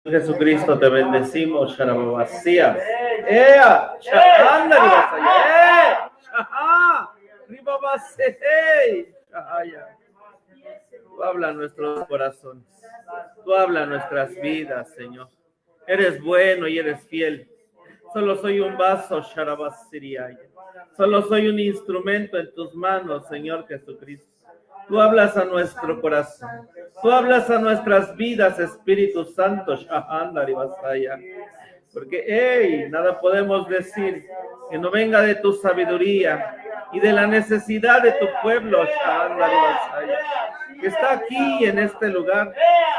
Jesucristo, te bendecimos, Sharababasía. ¡Ea! ¡Anda, Ribasaya! ¡Shaha! ¡Ribabasehey! ¡Shahaya! Tú habla a nuestros corazones. Tú habla a nuestras vidas, Señor. Eres bueno y eres fiel. Solo soy un vaso, Sharabasiriaya. Solo soy un instrumento en tus manos, Señor Jesucristo. Tú hablas a nuestro corazón. Tú hablas a nuestras vidas, Espíritu Santo, Shahandari Basaya. Porque, hey, nada podemos decir que no venga de tu sabiduría y de la necesidad de tu pueblo, Shahandari Basaya, que está aquí en este lugar.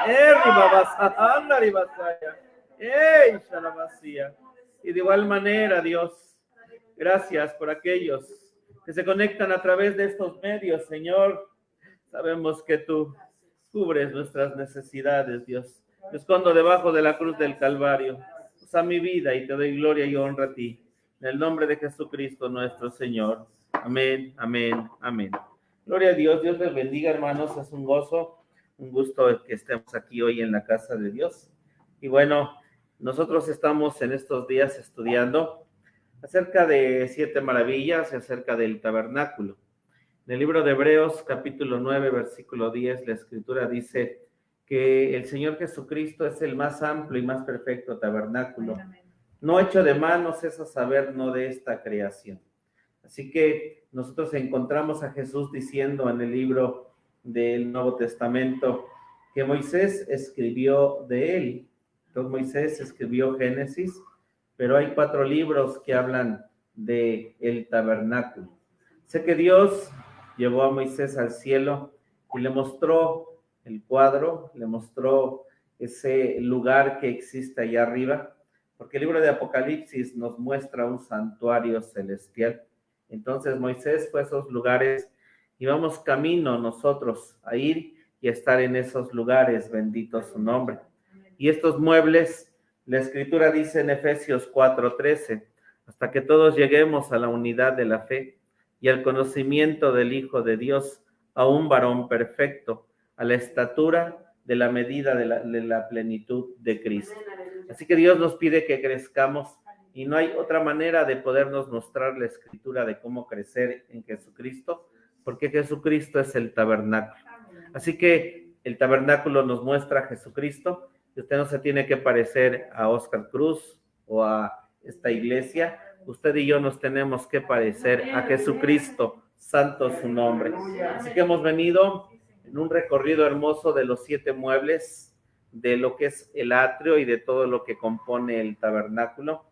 Shahandari Basaya. Hey, Shalabasía. Y de igual manera, Dios, gracias por aquellos que se conectan a través de estos medios, Señor. Sabemos que tú cubres nuestras necesidades, Dios. Me escondo debajo de la cruz del Calvario. Usa mi vida y te doy gloria y honra a ti. En el nombre de Jesucristo nuestro Señor. Amén, amén, amén. Gloria a Dios. Dios les bendiga, hermanos. Es un gozo, un gusto que estemos aquí hoy en la casa de Dios. Y bueno, nosotros estamos en estos días estudiando acerca de 7 maravillas y acerca del tabernáculo. En el libro de Hebreos, capítulo 9, versículo 10, la escritura dice que el Señor Jesucristo es el más amplio y más perfecto tabernáculo, no hecho de manos, es a saber, no de esta creación. Así que nosotros encontramos a Jesús diciendo en el libro del Nuevo Testamento que Moisés escribió de él. Entonces Moisés escribió Génesis, pero hay 4 libros que hablan de el tabernáculo. Sé que Dios llevó a Moisés al cielo y le mostró el cuadro, le mostró ese lugar que existe allá arriba, porque el libro de Apocalipsis nos muestra un santuario celestial. Entonces Moisés fue a esos lugares y vamos camino nosotros a ir y a estar en esos lugares, bendito su nombre. Y estos muebles, la escritura dice en Efesios 4:13, hasta que todos lleguemos a la unidad de la fe y al conocimiento del Hijo de Dios, a un varón perfecto, a la estatura de la medida de la plenitud de Cristo. Así que Dios nos pide que crezcamos y no hay otra manera de podernos mostrar la escritura de cómo crecer en Jesucristo, porque Jesucristo es el tabernáculo. Así que el tabernáculo nos muestra a Jesucristo, y usted no se tiene que parecer a Oscar Cruz o a esta iglesia. Usted y yo nos tenemos que parecer a Jesucristo, santo su nombre. Así que hemos venido en un recorrido hermoso de los 7 muebles, de lo que es el atrio y de todo lo que compone el tabernáculo.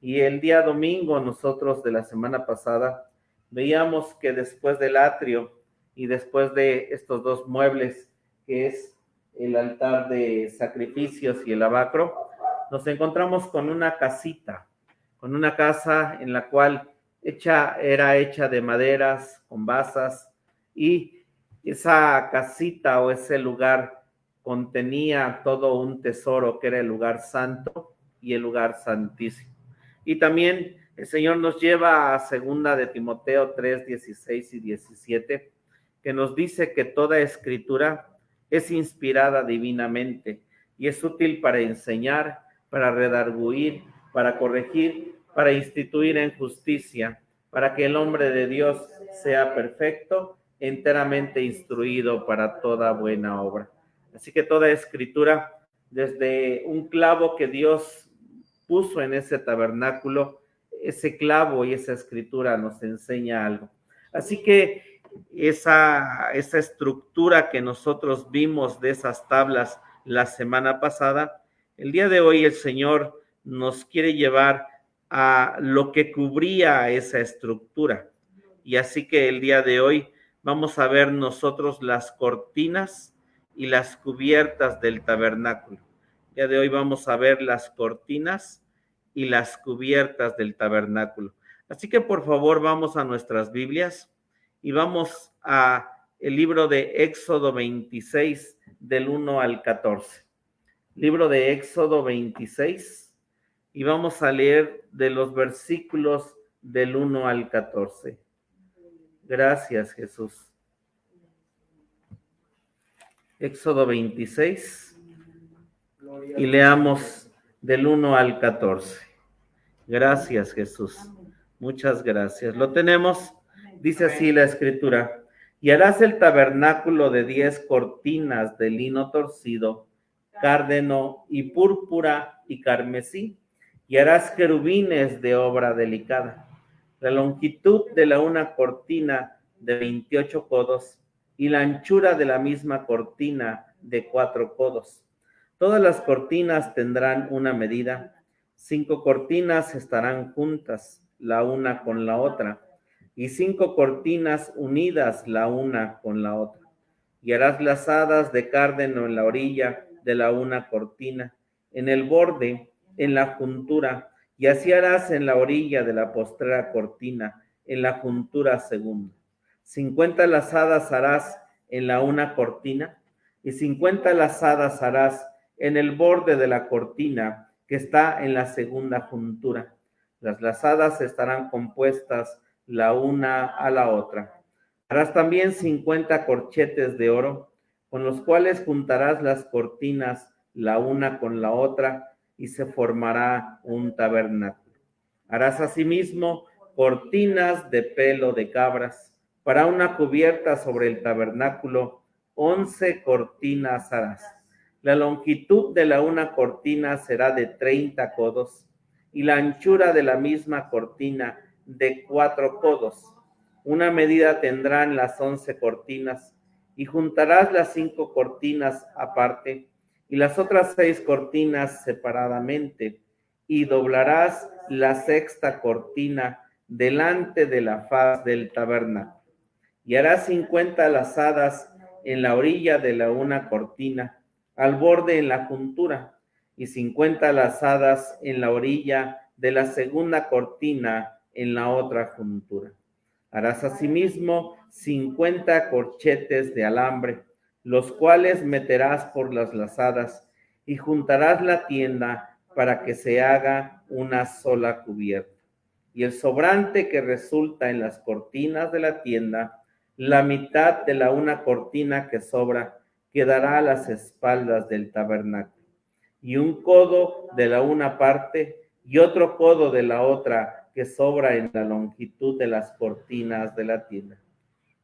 Y el día domingo, nosotros de la semana pasada, veíamos que después del atrio y después de estos 2 muebles, que es el altar de sacrificios y el lavacro, nos encontramos con una casita, con una casa en la cual era hecha de maderas, con basas, y esa casita o ese lugar contenía todo un tesoro que era el lugar santo y el lugar santísimo. Y también el Señor nos lleva a 2 de Timoteo 3, 16 y 17, que nos dice que toda escritura es inspirada divinamente y es útil para enseñar, para redarguir, para corregir, para instituir en justicia, para que el hombre de Dios sea perfecto, enteramente instruido para toda buena obra. Así que toda escritura, desde un clavo que Dios puso en ese tabernáculo, ese clavo y esa escritura nos enseña algo. Así que esa estructura que nosotros vimos de esas tablas la semana pasada, el día de hoy el Señor nos quiere llevar a lo que cubría esa estructura. Y así que el día de hoy vamos a ver nosotros las cortinas y las cubiertas del tabernáculo. El día de hoy vamos a ver las cortinas y las cubiertas del tabernáculo. Así que por favor vamos a nuestras Biblias y vamos a el libro de Éxodo 26 del 1 al 14. Libro de Éxodo 26 y vamos a leer de los versículos del 1 al 14. Gracias, Jesús. Éxodo 26 y leamos del 1 al 14. Gracias, Jesús. Muchas gracias. ¿Lo tenemos? Dice así la escritura. Y harás el tabernáculo de 10 cortinas de lino torcido, cárdeno y púrpura y carmesí, y harás querubines de obra delicada. La longitud de la una cortina de 28 codos y la anchura de la misma cortina de 4 codos. Todas las cortinas tendrán una medida. 5 cortinas estarán juntas, la una con la otra, y 5 cortinas unidas la una con la otra. Y harás lazadas de cárdeno en la orilla de la una cortina, en el borde, en la juntura, y así harás en la orilla de la postrera cortina, en la juntura segunda. 50 lazadas harás en la una cortina, y 50 lazadas harás en el borde de la cortina que está en la segunda juntura. Las lazadas estarán compuestas la una a la otra. Harás también 50 corchetes de oro, con los cuales juntarás las cortinas la una con la otra, y se formará un tabernáculo. Harás asimismo cortinas de pelo de cabras. Para una cubierta sobre el tabernáculo, 11 cortinas harás. La longitud de la una cortina será de 30 codos, y la anchura de la misma cortina de 4 codos. Una medida tendrán las 11 cortinas, y juntarás las 5 cortinas aparte, y las otras 6 cortinas separadamente, y doblarás la sexta cortina delante de la faz del tabernáculo. Y harás 50 lazadas en la orilla de la una cortina, al borde en la juntura, y 50 lazadas en la orilla de la segunda cortina en la otra juntura. Harás asimismo 50 corchetes de alambre, los cuales meterás por las lazadas, y juntarás la tienda para que se haga una sola cubierta. Y el sobrante que resulta en las cortinas de la tienda, la mitad de la una cortina que sobra, quedará a las espaldas del tabernáculo, y un codo de la una parte y otro codo de la otra que sobra en la longitud de las cortinas de la tienda.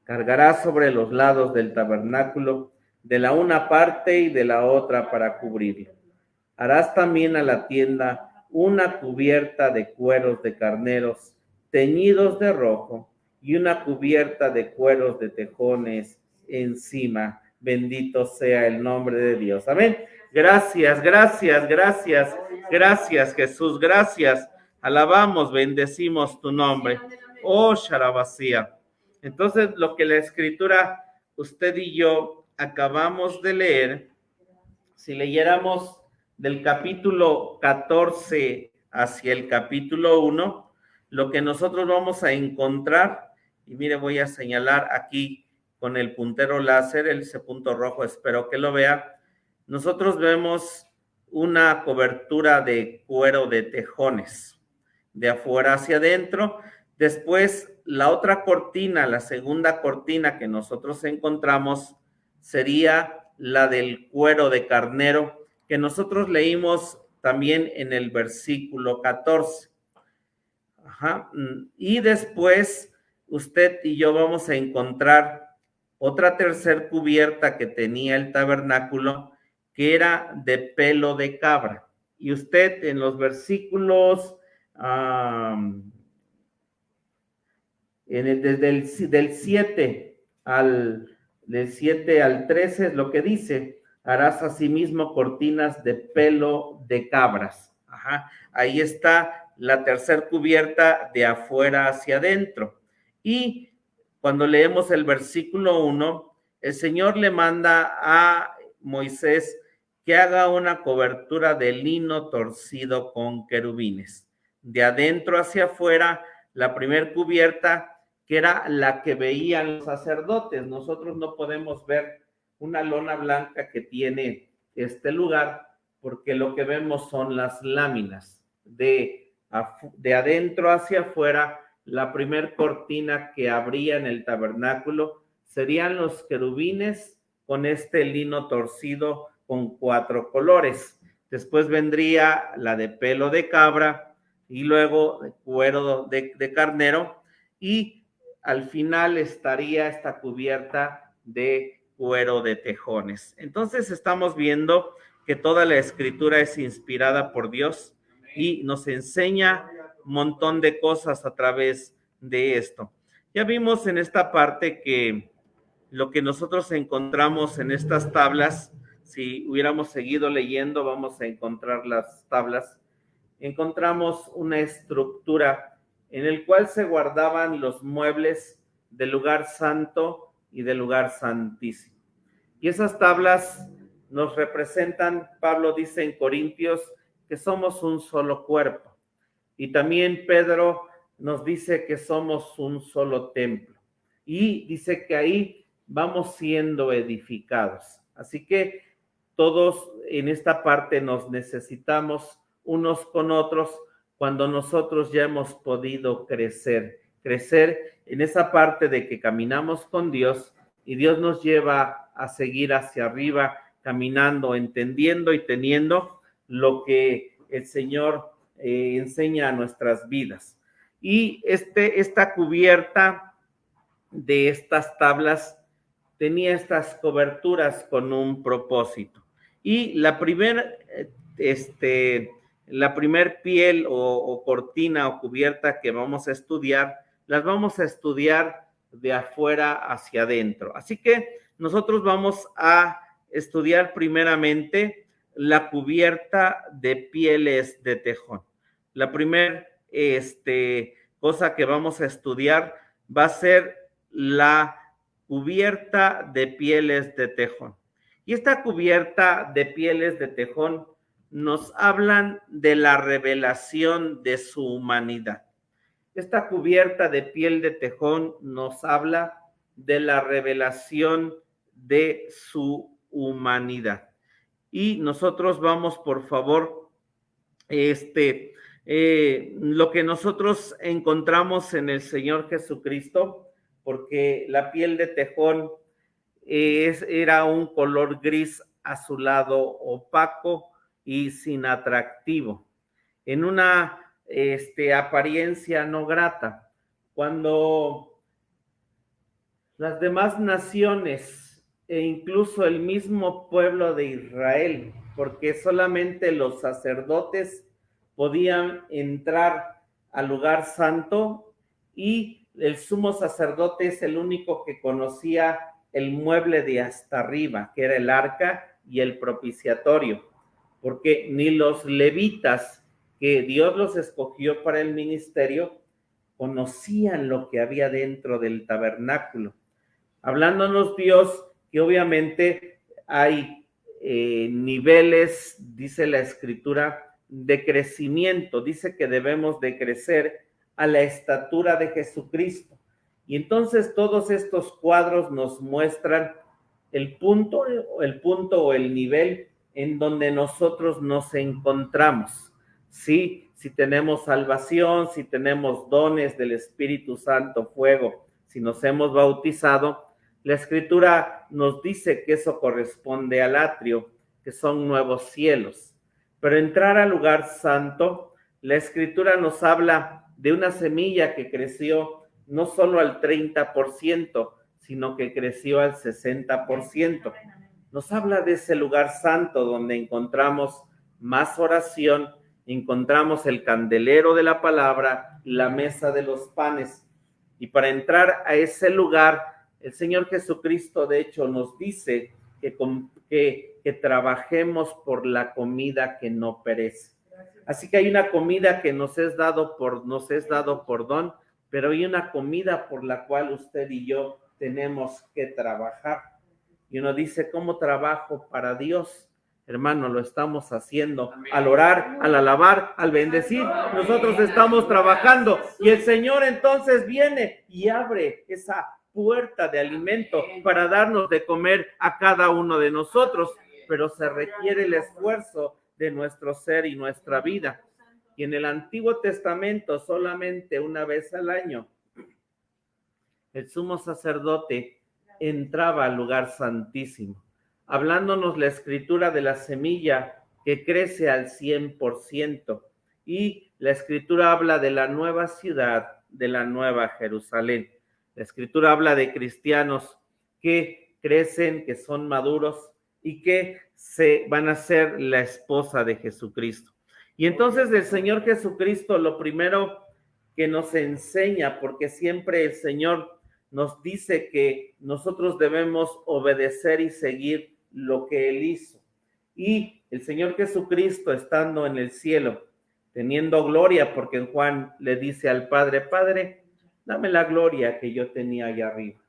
Cargarás sobre los lados del tabernáculo de la una parte y de la otra para cubrirlo. Harás también a la tienda una cubierta de cueros de carneros teñidos de rojo y una cubierta de cueros de tejones encima. Bendito sea el nombre de Dios. Amén. Gracias, gracias, gracias, gracias, Jesús, gracias. Alabamos, bendecimos tu nombre. Oh, Sharabasía. Entonces, lo que la escritura, usted y yo acabamos de leer, si leyéramos del capítulo 14 hacia el capítulo 1, lo que nosotros vamos a encontrar, y mire, voy a señalar aquí con el puntero láser, ese punto rojo, espero que lo vea. Nosotros vemos una cobertura de cuero de tejones, de afuera hacia adentro. Después, la otra cortina, la segunda cortina que nosotros encontramos, sería la del cuero de carnero, que nosotros leímos también en el versículo 14. Y después, usted y yo vamos a encontrar otra tercer cubierta que tenía el tabernáculo, que era de pelo de cabra. Y usted en los versículos desde del 7 al 13 es lo que dice: harás asimismo cortinas de pelo de cabras. Ahí está la tercer cubierta de afuera hacia adentro. Y cuando leemos el versículo 1, el Señor le manda a Moisés que haga una cobertura de lino torcido con querubines. De adentro hacia afuera, la primer cubierta, que era la que veían los sacerdotes. Nosotros no podemos ver una lona blanca que tiene este lugar, porque lo que vemos son las láminas. De adentro hacia afuera, la primer cortina que abría en el tabernáculo serían los querubines con este lino torcido con 4 colores. después vendría la de pelo de cabra y luego de cuero de carnero, y al final estaría esta cubierta de cuero de tejones. Entonces estamos viendo que toda la escritura es inspirada por Dios y nos enseña un montón de cosas a través de esto. Ya vimos en esta parte que lo que nosotros encontramos en estas tablas, si hubiéramos seguido leyendo, vamos a encontrar las tablas, encontramos una estructura en el cual se guardaban los muebles del lugar santo y del lugar santísimo. Y esas tablas nos representan, Pablo dice en Corintios, que somos un solo cuerpo. Y también Pedro nos dice que somos un solo templo. Y dice que ahí vamos siendo edificados. Así que todos en esta parte nos necesitamos unos con otros cuando nosotros ya hemos podido crecer en esa parte de que caminamos con Dios y Dios nos lleva a seguir hacia arriba, caminando, entendiendo y teniendo lo que el Señor enseña a nuestras vidas. Y esta cubierta de estas tablas tenía estas coberturas con un propósito. Y la primer piel o cortina o cubierta que vamos a estudiar, las vamos a estudiar de afuera hacia adentro. Así que nosotros vamos a estudiar primeramente la cubierta de pieles de tejón. La primera cosa que vamos a estudiar va a ser la cubierta de pieles de tejón. Y esta cubierta de pieles de tejón nos hablan de la revelación de su humanidad. Esta cubierta de piel de tejón nos habla de la revelación de su humanidad. Y nosotros vamos, por favor, lo que nosotros encontramos en el Señor Jesucristo, porque la piel de tejón era un color gris azulado opaco y sin atractivo, en una apariencia no grata. Cuando las demás naciones e incluso el mismo pueblo de Israel, porque solamente los sacerdotes podían entrar al lugar santo y el sumo sacerdote es el único que conocía el mueble de hasta arriba, que era el arca y el propiciatorio, porque ni los levitas, que Dios los escogió para el ministerio, conocían lo que había dentro del tabernáculo. Hablándonos Dios que obviamente hay niveles, dice la Escritura, de crecimiento. Dice que debemos de crecer a la estatura de Jesucristo. Y entonces todos estos cuadros nos muestran el punto o el nivel en donde nosotros nos encontramos. Sí, si tenemos salvación, si tenemos dones del Espíritu Santo, fuego, si nos hemos bautizado, la Escritura nos dice que eso corresponde al atrio, que son nuevos cielos. Pero entrar al lugar santo, la Escritura nos habla de una semilla que creció no solo al 30%, sino que creció al 60%. Nos habla de ese lugar santo donde encontramos más oración, encontramos el candelero de la palabra, la mesa de los panes. Y para entrar a ese lugar, el Señor Jesucristo, de hecho, nos dice que trabajemos por la comida que no perece. Así que hay una comida que nos es dado por don, pero hay una comida por la cual usted y yo tenemos que trabajar. Y uno dice, ¿cómo trabajo para Dios? Hermano, lo estamos haciendo al orar, al alabar, al bendecir. Nosotros estamos trabajando y el Señor entonces viene y abre esa puerta de alimento para darnos de comer a cada uno de nosotros, pero se requiere el esfuerzo de nuestro ser y nuestra vida. Y en el Antiguo Testamento, solamente una vez al año, el sumo sacerdote entraba al lugar santísimo, hablándonos la Escritura de la semilla que crece al 100%. Y la Escritura habla de la nueva ciudad, de la nueva Jerusalén. La Escritura habla de cristianos que crecen, que son maduros y que se van a ser la esposa de Jesucristo. Y entonces el Señor Jesucristo, lo primero que nos enseña, porque siempre el Señor nos dice que nosotros debemos obedecer y seguir lo que Él hizo. Y el Señor Jesucristo, estando en el cielo, teniendo gloria, porque Juan le dice al Padre, Padre, dame la gloria que yo tenía allá arriba.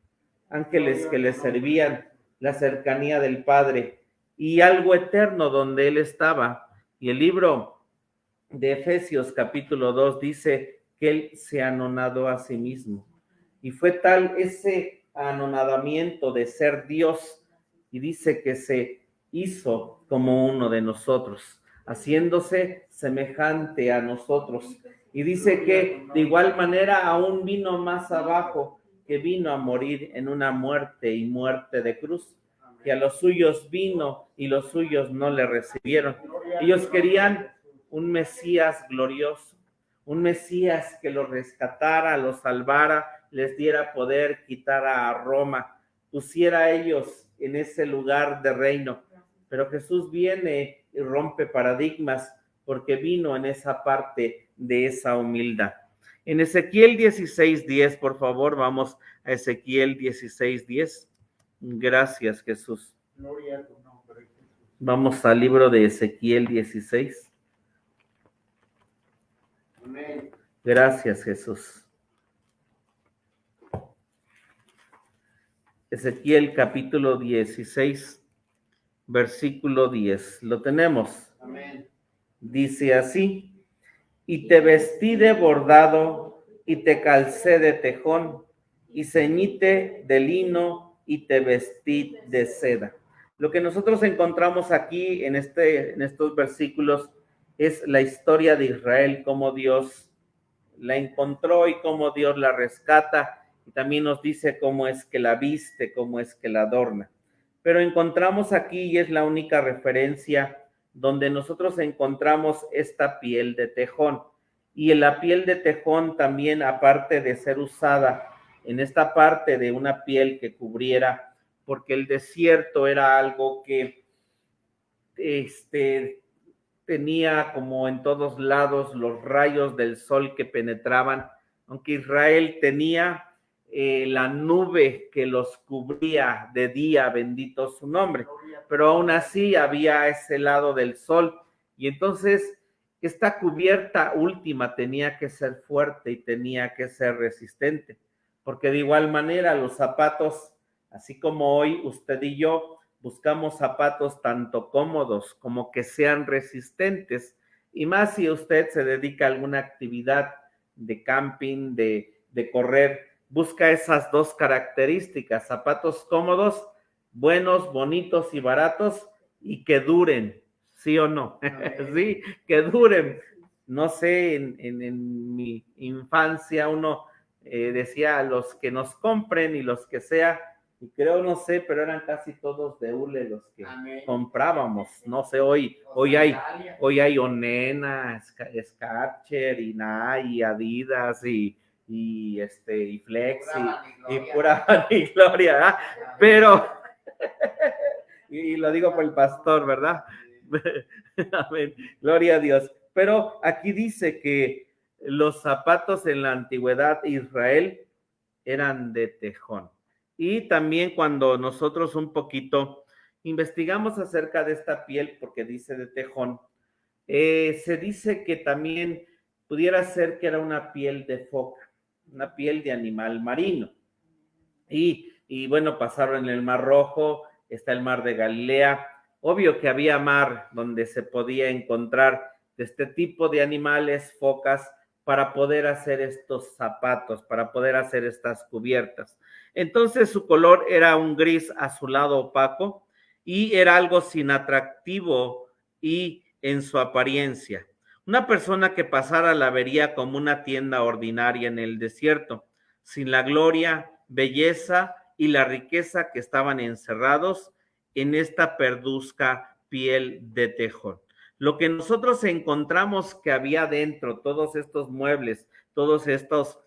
Ángeles que le servían, la cercanía del Padre y algo eterno donde Él estaba. Y el libro de Efesios capítulo 2 dice que Él se anonadó a sí mismo. Y fue tal ese anonadamiento de ser Dios, y dice que se hizo como uno de nosotros, haciéndose semejante a nosotros. Y dice que de igual manera aún vino más abajo, que vino a morir en una muerte y muerte de cruz, que a los suyos vino y los suyos no le recibieron. Ellos querían un Mesías glorioso, un Mesías que los rescatara, los salvara, les diera poder, quitara a Roma, pusiera a ellos en ese lugar de reino. Pero Jesús viene y rompe paradigmas porque vino en esa parte de esa humildad. En Ezequiel 16:10, por favor, vamos a Ezequiel 16:10. Gracias, Jesús. Gloria a tu nombre, Jesús. Vamos al libro de Ezequiel 16. Amén. Gracias, Jesús. Ezequiel capítulo 16, versículo 10. ¿Lo tenemos? Amén. Dice así: y te vestí de bordado, y te calcé de tejón, y ceñíte de lino, y te vestí de seda. Lo que nosotros encontramos aquí en estos versículos es la historia de Israel, cómo Dios la encontró y cómo Dios la rescata, y también nos dice cómo es que la viste, cómo es que la adorna. Pero encontramos aquí, y es la única referencia donde nosotros encontramos esta piel de tejón. Y en la piel de tejón también, aparte de ser usada en esta parte de una piel que cubriera, porque el desierto era algo que tenía como en todos lados los rayos del sol que penetraban, aunque Israel tenía la nube que los cubría de día, bendito su nombre, pero aún así había ese lado del sol, y entonces esta cubierta última tenía que ser fuerte y tenía que ser resistente, porque de igual manera los zapatos, así como hoy usted y yo buscamos zapatos tanto cómodos como que sean resistentes, y más si usted se dedica a alguna actividad de camping, de correr, busca esas dos características: zapatos cómodos, buenos, bonitos y baratos, y que duren, ¿sí o no? Sí, que duren. No sé, en mi infancia uno decía, los que nos compren y los que sea, y creo, no sé, pero eran casi todos de hule los que comprábamos. No sé, hoy hay Onena, Skechers y Nike, Adidas y Flex y pura vanigloria, ¿eh? Pero y lo digo por el pastor, ¿verdad? Amén. Gloria a Dios. Pero aquí dice que los zapatos en la antigüedad de Israel eran de tejón. Y también cuando nosotros un poquito investigamos acerca de esta piel, porque dice de tejón, se dice que también pudiera ser que era una piel de foca, una piel de animal marino. Y bueno, pasaron en el Mar Rojo, está el Mar de Galilea. Obvio que había mar donde se podía encontrar de este tipo de animales, focas, para poder hacer estos zapatos, para poder hacer estas cubiertas. Entonces su color era un gris azulado opaco y era algo sin atractivo y en su apariencia. Una persona que pasara la vería como una tienda ordinaria en el desierto, sin la gloria, belleza y la riqueza que estaban encerrados en esta perduzca piel de tejón. Lo que nosotros encontramos que había dentro, todos estos muebles, todos estos,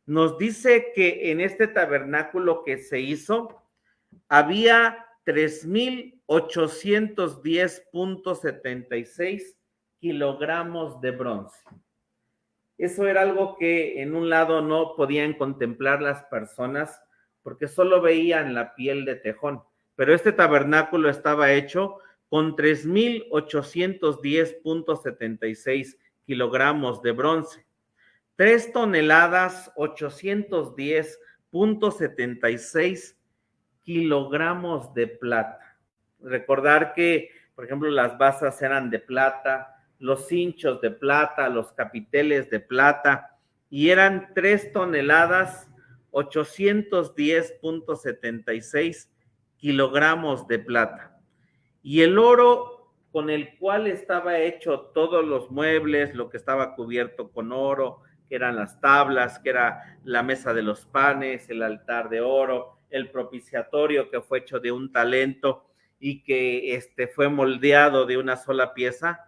nos dice que en este tabernáculo que se hizo, había 3,810,76 kilogramos de bronce. Eso era algo que en un lado no podían contemplar las personas porque solo veían la piel de tejón, pero este tabernáculo estaba hecho con 3,810,76 kilogramos de bronce, 3 toneladas 810,76 kilogramos de plata. Recordar que, por ejemplo, las basas eran de plata, los cinchos de plata, los capiteles de plata, y eran 3 toneladas 810,76 kilogramos de plata. Y el oro con el cual estaba hecho todos los muebles, lo que estaba cubierto con oro, que eran las tablas, que era la mesa de los panes, el altar de oro, el propiciatorio que fue hecho de un talento y que fue moldeado de una sola pieza,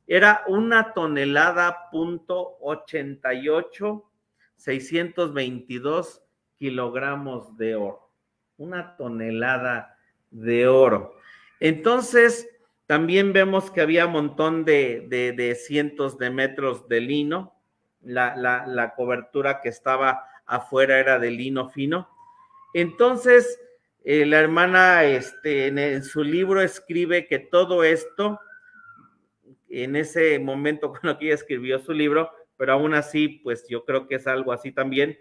era 1,88,622 kilogramos de oro. 1 tonelada de oro. Entonces, también vemos que había un montón de cientos de metros de lino. La cobertura que estaba afuera era de lino fino. Entonces, la hermana en su libro escribe que todo esto, en ese momento con lo que ella escribió su libro, pero aún así, pues yo creo que es algo así también,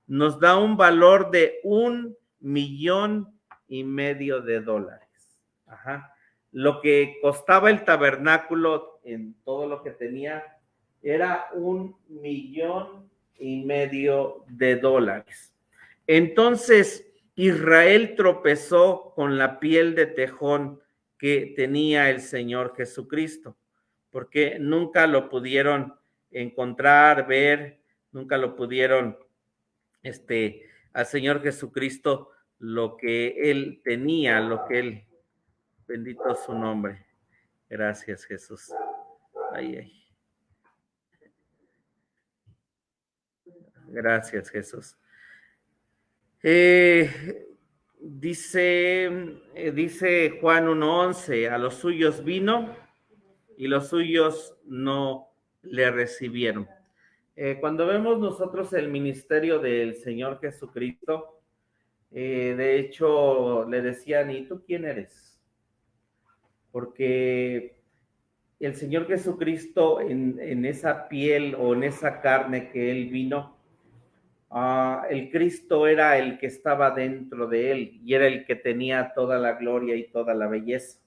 nos da un valor de $1,500,000. Ajá. Lo que costaba el tabernáculo en todo lo que tenía era $1,500,000. Entonces, Israel tropezó con la piel de tejón que tenía el Señor Jesucristo, porque nunca lo pudieron encontrar, ver, nunca lo pudieron, al Señor Jesucristo, lo que Él tenía, lo que Él, bendito su nombre. Gracias, Jesús. Ay, ay. Gracias, Jesús. Dice Juan 1:11, a los suyos vino y los suyos no le recibieron. Cuando vemos nosotros el ministerio del Señor Jesucristo, de hecho le decían, ¿y tú quién eres? Porque el Señor Jesucristo en esa piel o en esa carne que Él vino, el Cristo era el que estaba dentro de Él y era el que tenía toda la gloria y toda la belleza.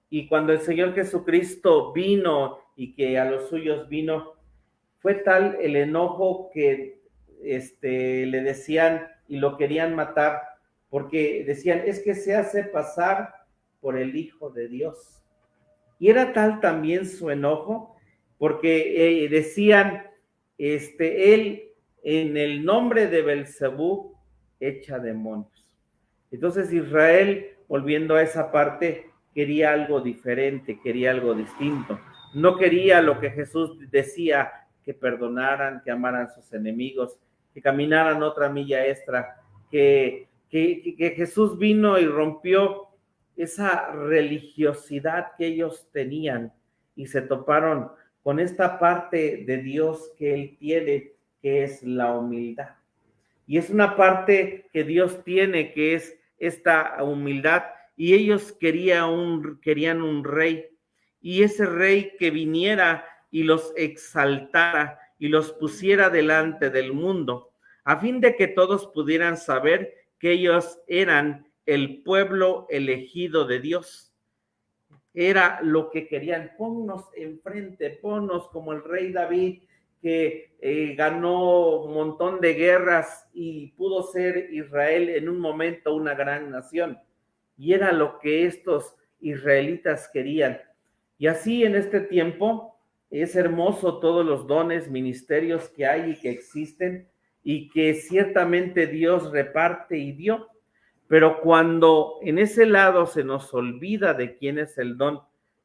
Y cuando el Señor Jesucristo vino y que a los suyos vino, fue tal el enojo que le decían y lo querían matar, porque decían, es que se hace pasar por el Hijo de Dios. Y era tal también su enojo, porque decían, él en el nombre de Belcebú echa demonios. Entonces Israel, volviendo a esa parte, quería algo diferente, quería algo distinto. No quería lo que Jesús decía, que perdonaran, que amaran a sus enemigos, que caminaran otra milla extra, que Jesús vino y rompió esa religiosidad que ellos tenían y se toparon con esta parte de Dios que Él tiene, que es la humildad. Y es una parte que Dios tiene, que es esta humildad, y ellos querían un rey, y ese rey que viniera y los exaltara y los pusiera delante del mundo, a fin de que todos pudieran saber que ellos eran el pueblo elegido de Dios. Era lo que querían, ponnos enfrente, ponnos como el rey David, que ganó un montón de guerras y pudo ser Israel en un momento una gran nación. Y era lo que estos israelitas querían. Y así en este tiempo es hermoso todos los dones, ministerios que hay y que existen y que ciertamente Dios reparte y dio. Pero cuando en ese lado se nos olvida de quién es el don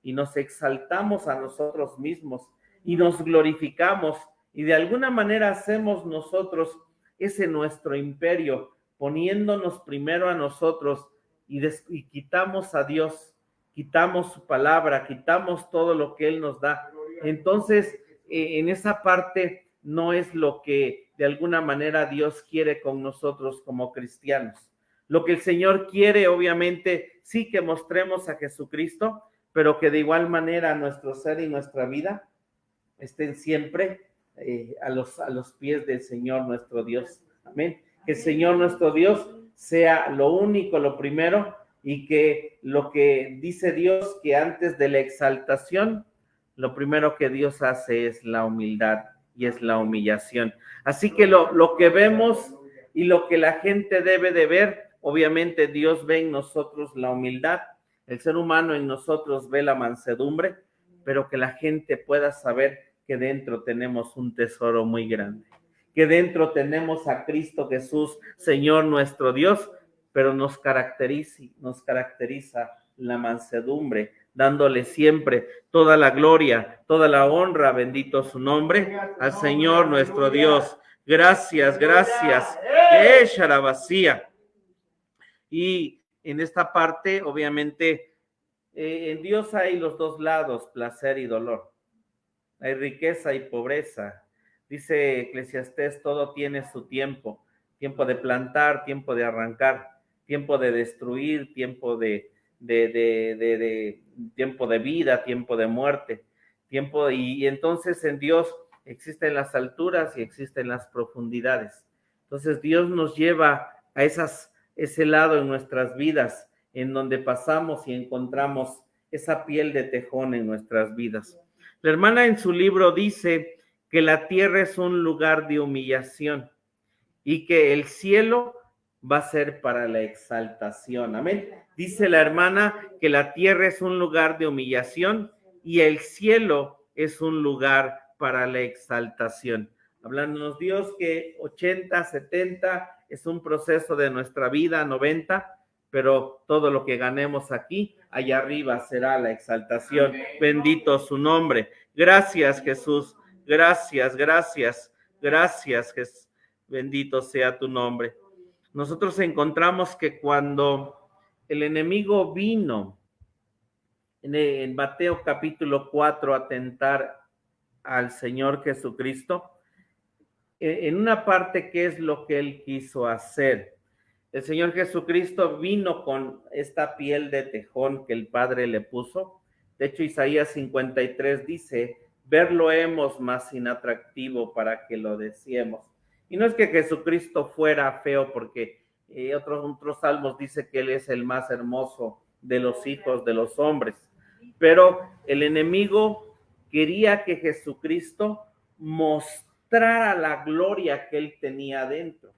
y nos exaltamos a nosotros mismos y nos glorificamos y de alguna manera hacemos nosotros ese nuestro imperio, poniéndonos primero a nosotros y quitamos a Dios, quitamos su palabra, quitamos todo lo que Él nos da. Entonces, en esa parte no es lo que de alguna manera Dios quiere con nosotros como cristianos. Lo que el Señor quiere, obviamente, sí que mostremos a Jesucristo, pero que de igual manera nuestro ser y nuestra vida estén siempre a los pies del Señor nuestro Dios. Amén. Que el Señor nuestro Dios sea lo único, lo primero, y que lo que dice Dios, que antes de la exaltación, lo primero que Dios hace es la humildad y es la humillación. Así que lo que vemos y lo que la gente debe de ver, obviamente Dios ve en nosotros la humildad, el ser humano en nosotros ve la mansedumbre, pero que la gente pueda saber que dentro tenemos un tesoro muy grande, que dentro tenemos a Cristo Jesús, Señor nuestro Dios, pero nos caracteriza la mansedumbre, dándole siempre toda la gloria, toda la honra, bendito su nombre, al Señor nuestro Dios. Gracias, gracias. Échala vacía. Y en esta parte, obviamente, en Dios hay los dos lados, placer y dolor. Hay riqueza y pobreza. Dice Eclesiastés, todo tiene su tiempo. Tiempo de plantar, tiempo de arrancar, tiempo de destruir, tiempo tiempo de vida, tiempo de muerte, y entonces en Dios existen las alturas y existen las profundidades. Entonces Dios nos lleva a ese lado en nuestras vidas, en donde pasamos y encontramos esa piel de tejón en nuestras vidas. La hermana en su libro dice que la tierra es un lugar de humillación y que el cielo va a ser para la exaltación. Amén. Dice la hermana que la tierra es un lugar de humillación y el cielo es un lugar para la exaltación. Hablándonos Dios que 80, 70 es un proceso de nuestra vida, 90, pero todo lo que ganemos aquí, allá arriba será la exaltación. Bendito su nombre. Gracias, Jesús. Gracias, gracias, gracias, Jesús. Bendito sea tu nombre. Nosotros encontramos que cuando el enemigo vino en Mateo capítulo 4 a tentar al Señor Jesucristo, en una parte, ¿qué es lo que él quiso hacer? El Señor Jesucristo vino con esta piel de tejón que el Padre le puso. De hecho, Isaías 53 dice, verlo hemos más inatractivo para que lo deseemos. Y no es que Jesucristo fuera feo, porque otros salmos dice que él es el más hermoso de los hijos de los hombres. Pero el enemigo quería que Jesucristo mostrara la gloria que él tenía dentro.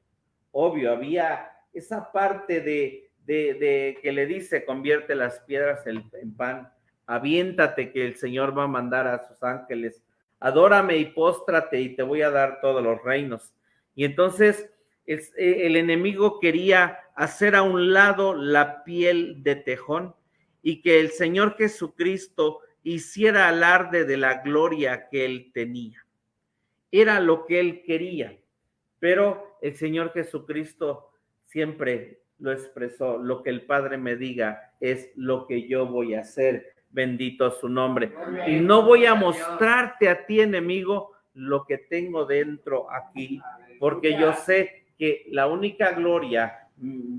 Obvio, había esa parte de que le dice, convierte las piedras en pan, aviéntate que el Señor va a mandar a sus ángeles, adórame y póstrate y te voy a dar todos los reinos. Y entonces el enemigo quería hacer a un lado la piel de tejón y que el Señor Jesucristo hiciera alarde de la gloria que él tenía. Era lo que él quería, pero el Señor Jesucristo siempre lo expresó, lo que el Padre me diga es lo que yo voy a hacer, bendito su nombre. Y no voy a mostrarte a ti, enemigo, lo que tengo dentro aquí, porque yo sé que la única gloria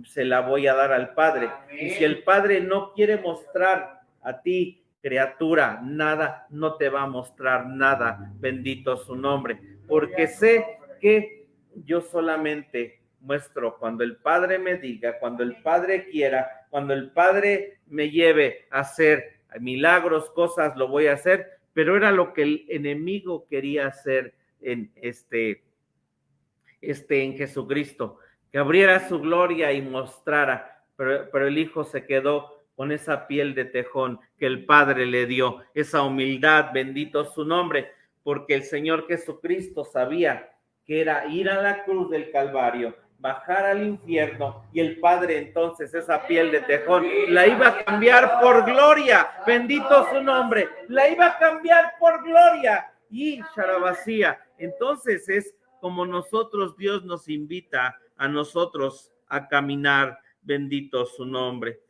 se la voy a dar al Padre. Y si el Padre no quiere mostrar a ti, criatura, nada, no te va a mostrar nada, bendito su nombre, porque sé que yo solamente muestro cuando el Padre me diga, cuando el Padre quiera, cuando el Padre me lleve a hacer milagros, cosas, lo voy a hacer, pero era lo que el enemigo quería hacer en en Jesucristo, que abriera su gloria y mostrara, pero el Hijo se quedó con esa piel de tejón que el Padre le dio, esa humildad, bendito su nombre, porque el Señor Jesucristo sabía que era ir a la cruz del Calvario bajar al infierno y el Padre entonces esa piel de tejón la iba a cambiar por gloria, bendito su nombre, la iba a cambiar por gloria y Sharabasía. Entonces es como nosotros, Dios nos invita a nosotros a caminar, bendito su nombre.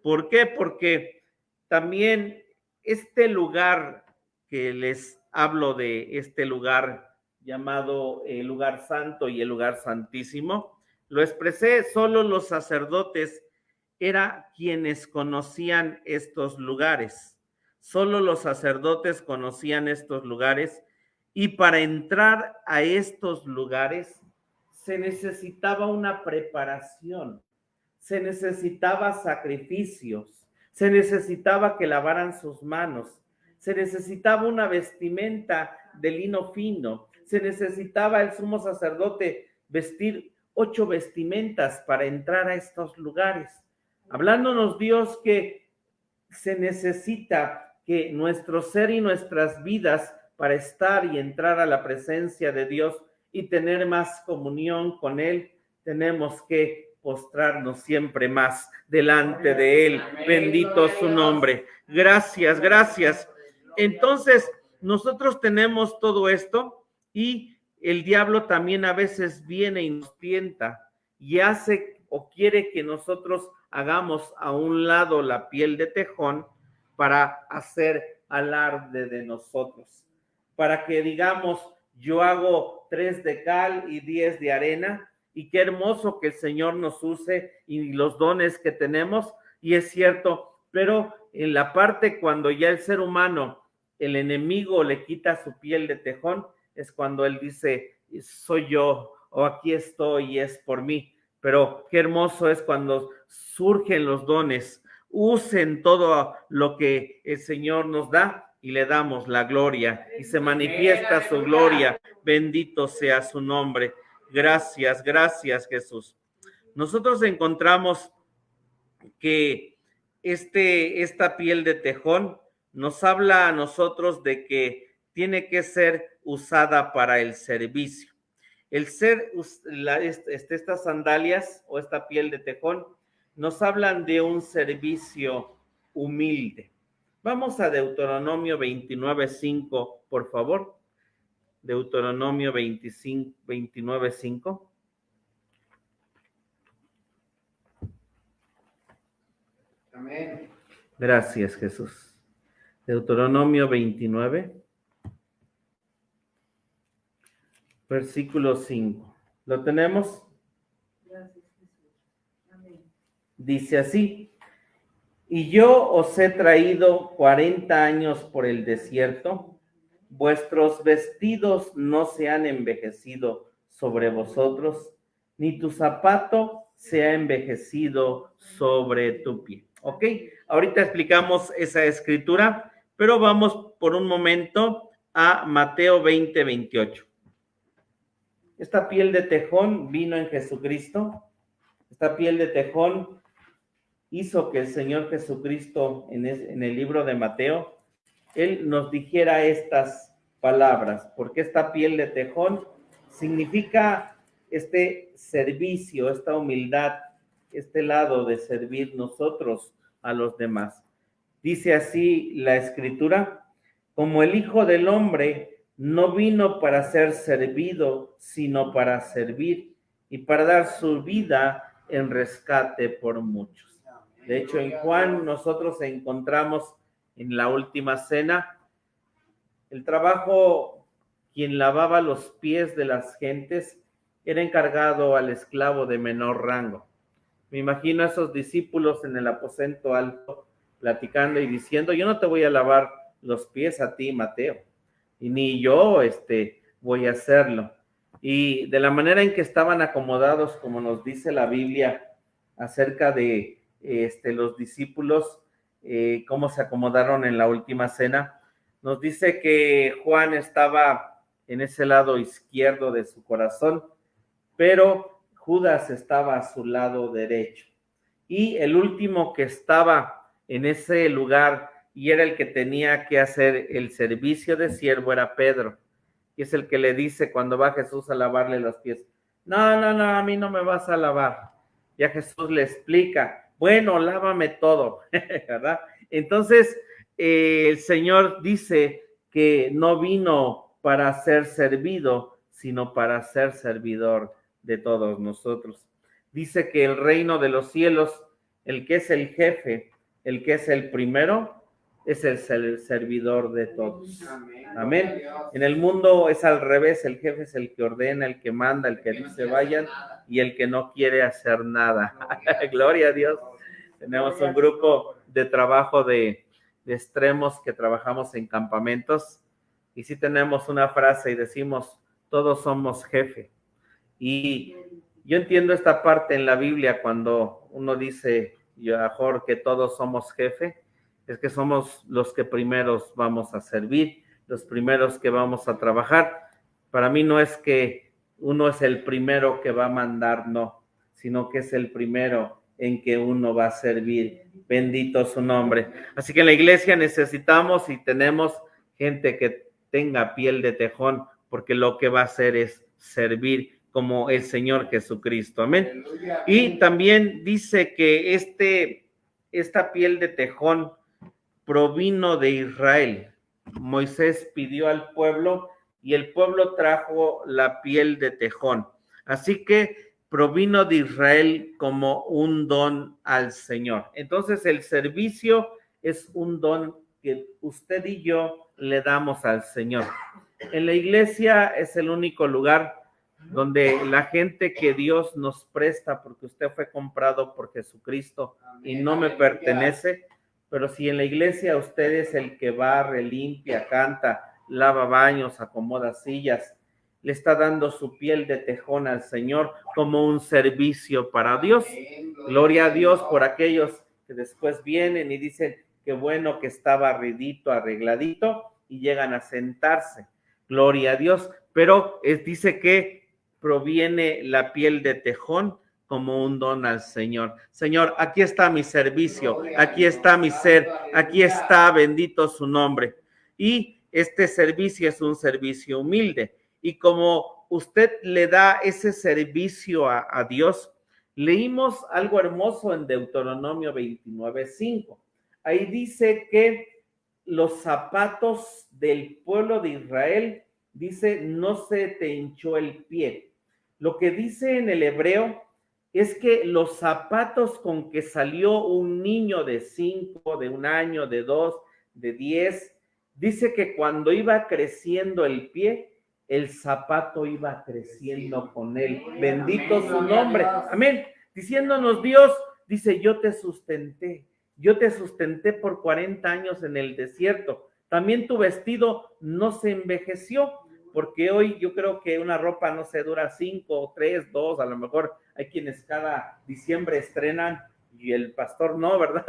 ¿Por qué? Porque también este lugar que les hablo de este lugar llamado el lugar santo y el lugar santísimo, lo expresé, solo los sacerdotes eran quienes conocían estos lugares, solo los sacerdotes conocían estos lugares y para entrar a estos lugares se necesitaba una preparación, se necesitaba sacrificios, se necesitaba que lavaran sus manos, se necesitaba una vestimenta de lino fino, se necesitaba el sumo sacerdote vestir 8 vestimentas para entrar a estos lugares. Hablándonos Dios que se necesita que nuestro ser y nuestras vidas para estar y entrar a la presencia de Dios y tener más comunión con Él, tenemos que postrarnos siempre más delante de Él. Bendito su nombre. Gracias, gracias. Entonces, nosotros tenemos todo esto y el diablo también a veces viene y nos tienta y hace o quiere que nosotros hagamos a un lado la piel de tejón para hacer alarde de nosotros, para que digamos, yo hago 3 de cal y 10 de arena, y qué hermoso que el Señor nos use y los dones que tenemos, y es cierto, pero en la parte cuando ya el ser humano, el enemigo le quita su piel de tejón, es cuando él dice, soy yo, o aquí estoy y es por mí. Pero qué hermoso es cuando surgen los dones, usen todo lo que el Señor nos da y le damos la gloria y se manifiesta su gloria. Bendito sea su nombre. Gracias, gracias Jesús. Nosotros encontramos que esta piel de tejón nos habla a nosotros de que tiene que ser usada para el servicio. El ser, estas sandalias o esta piel de tejón nos hablan de un servicio humilde. Vamos a Deuteronomio 29:5, por favor. Deuteronomio 29:5. Amén. Gracias, Jesús. Deuteronomio 29, versículo 5. ¿Lo tenemos? Gracias, Jesús. Amén. Dice así: y yo os he traído 40 años por el desierto, vuestros vestidos no se han envejecido sobre vosotros, ni tu zapato se ha envejecido sobre tu pie. ¿Ok? Ahorita explicamos esa escritura, pero vamos por un momento a Mateo 20:28. Esta piel de tejón vino en Jesucristo. Esta piel de tejón hizo que el Señor Jesucristo en el libro de Mateo, Él nos dijera estas palabras, porque esta piel de tejón significa este servicio, esta humildad, este lado de servir nosotros a los demás. Dice así la Escritura: como el Hijo del Hombre no vino para ser servido, sino para servir y para dar su vida en rescate por muchos. De hecho, en Juan nosotros encontramos en la última cena el trabajo, quien lavaba los pies de las gentes era encargado al esclavo de menor rango. Me imagino a esos discípulos en el aposento alto platicando y diciendo: yo no te voy a lavar los pies a ti, Mateo, y ni yo voy a hacerlo. Y de la manera en que estaban acomodados, como nos dice la Biblia acerca de los discípulos, cómo se acomodaron en la última cena, nos dice que Juan estaba en ese lado izquierdo de su corazón, pero Judas estaba a su lado derecho. Y el último que estaba en ese lugar y era el que tenía que hacer el servicio de siervo era Pedro. Y es el que le dice cuando va Jesús a lavarle los pies: No, no, no, a mí no me vas a lavar. Ya Jesús le explica, bueno, lávame todo, ¿verdad? Entonces, el Señor dice que no vino para ser servido, sino para ser servidor de todos nosotros. Dice que el reino de los cielos, el que es el jefe, el que es el primero, es el servidor de todos. Amén. En el mundo es al revés, el jefe es el que ordena, el que manda, el que dice vayan y el que no quiere hacer nada. Gloria a Dios. Tenemos un grupo de trabajo de extremos que trabajamos en campamentos y sí tenemos una frase y decimos, todos somos jefe. Y yo entiendo esta parte en la Biblia cuando uno dice, Yahor, que todos somos jefe, es que somos los que primeros vamos a servir, los primeros que vamos a trabajar. Para mí no es que uno es el primero que va a mandar, no, sino que es el primero en que uno va a servir. Bendito su nombre. Así que en la iglesia necesitamos y tenemos gente que tenga piel de tejón, porque lo que va a hacer es servir como el Señor Jesucristo. Amén. Y también dice que esta piel de tejón provino de Israel. Moisés pidió al pueblo y el pueblo trajo la piel de tejón. Así que provino de Israel como un don al Señor. Entonces el servicio es un don que usted y yo le damos al Señor. En la iglesia es el único lugar donde la gente que Dios nos presta, porque usted fue comprado por Jesucristo y no me pertenece, pero si en la iglesia usted es el que barre, limpia, canta, lava baños, acomoda sillas, le está dando su piel de tejón al Señor como un servicio para Dios. Gloria a Dios por aquellos que después vienen y dicen que bueno que está barridito, arregladito y llegan a sentarse. Gloria a Dios. Pero dice que proviene la piel de tejón como un don al Señor. Señor, aquí está mi servicio, aquí está mi ser, aquí está, bendito su nombre. Y este servicio es un servicio humilde. Y como usted le da ese servicio a Dios, leímos algo hermoso en Deuteronomio 29:5. Ahí dice que los zapatos del pueblo de Israel, dice, no se te hinchó el pie. Lo que dice en el hebreo es que los zapatos con que salió un niño de 5, de 1 año, de 2, de 10, dice que cuando iba creciendo el pie, el zapato iba creciendo con él. Bendito su nombre. Amén. Diciéndonos Dios, dice, yo te sustenté por 40 años en el desierto. También tu vestido no se envejeció, porque hoy yo creo que una ropa no se dura 5, 3, 2, a lo mejor hay quienes cada diciembre estrenan y el pastor no, ¿verdad?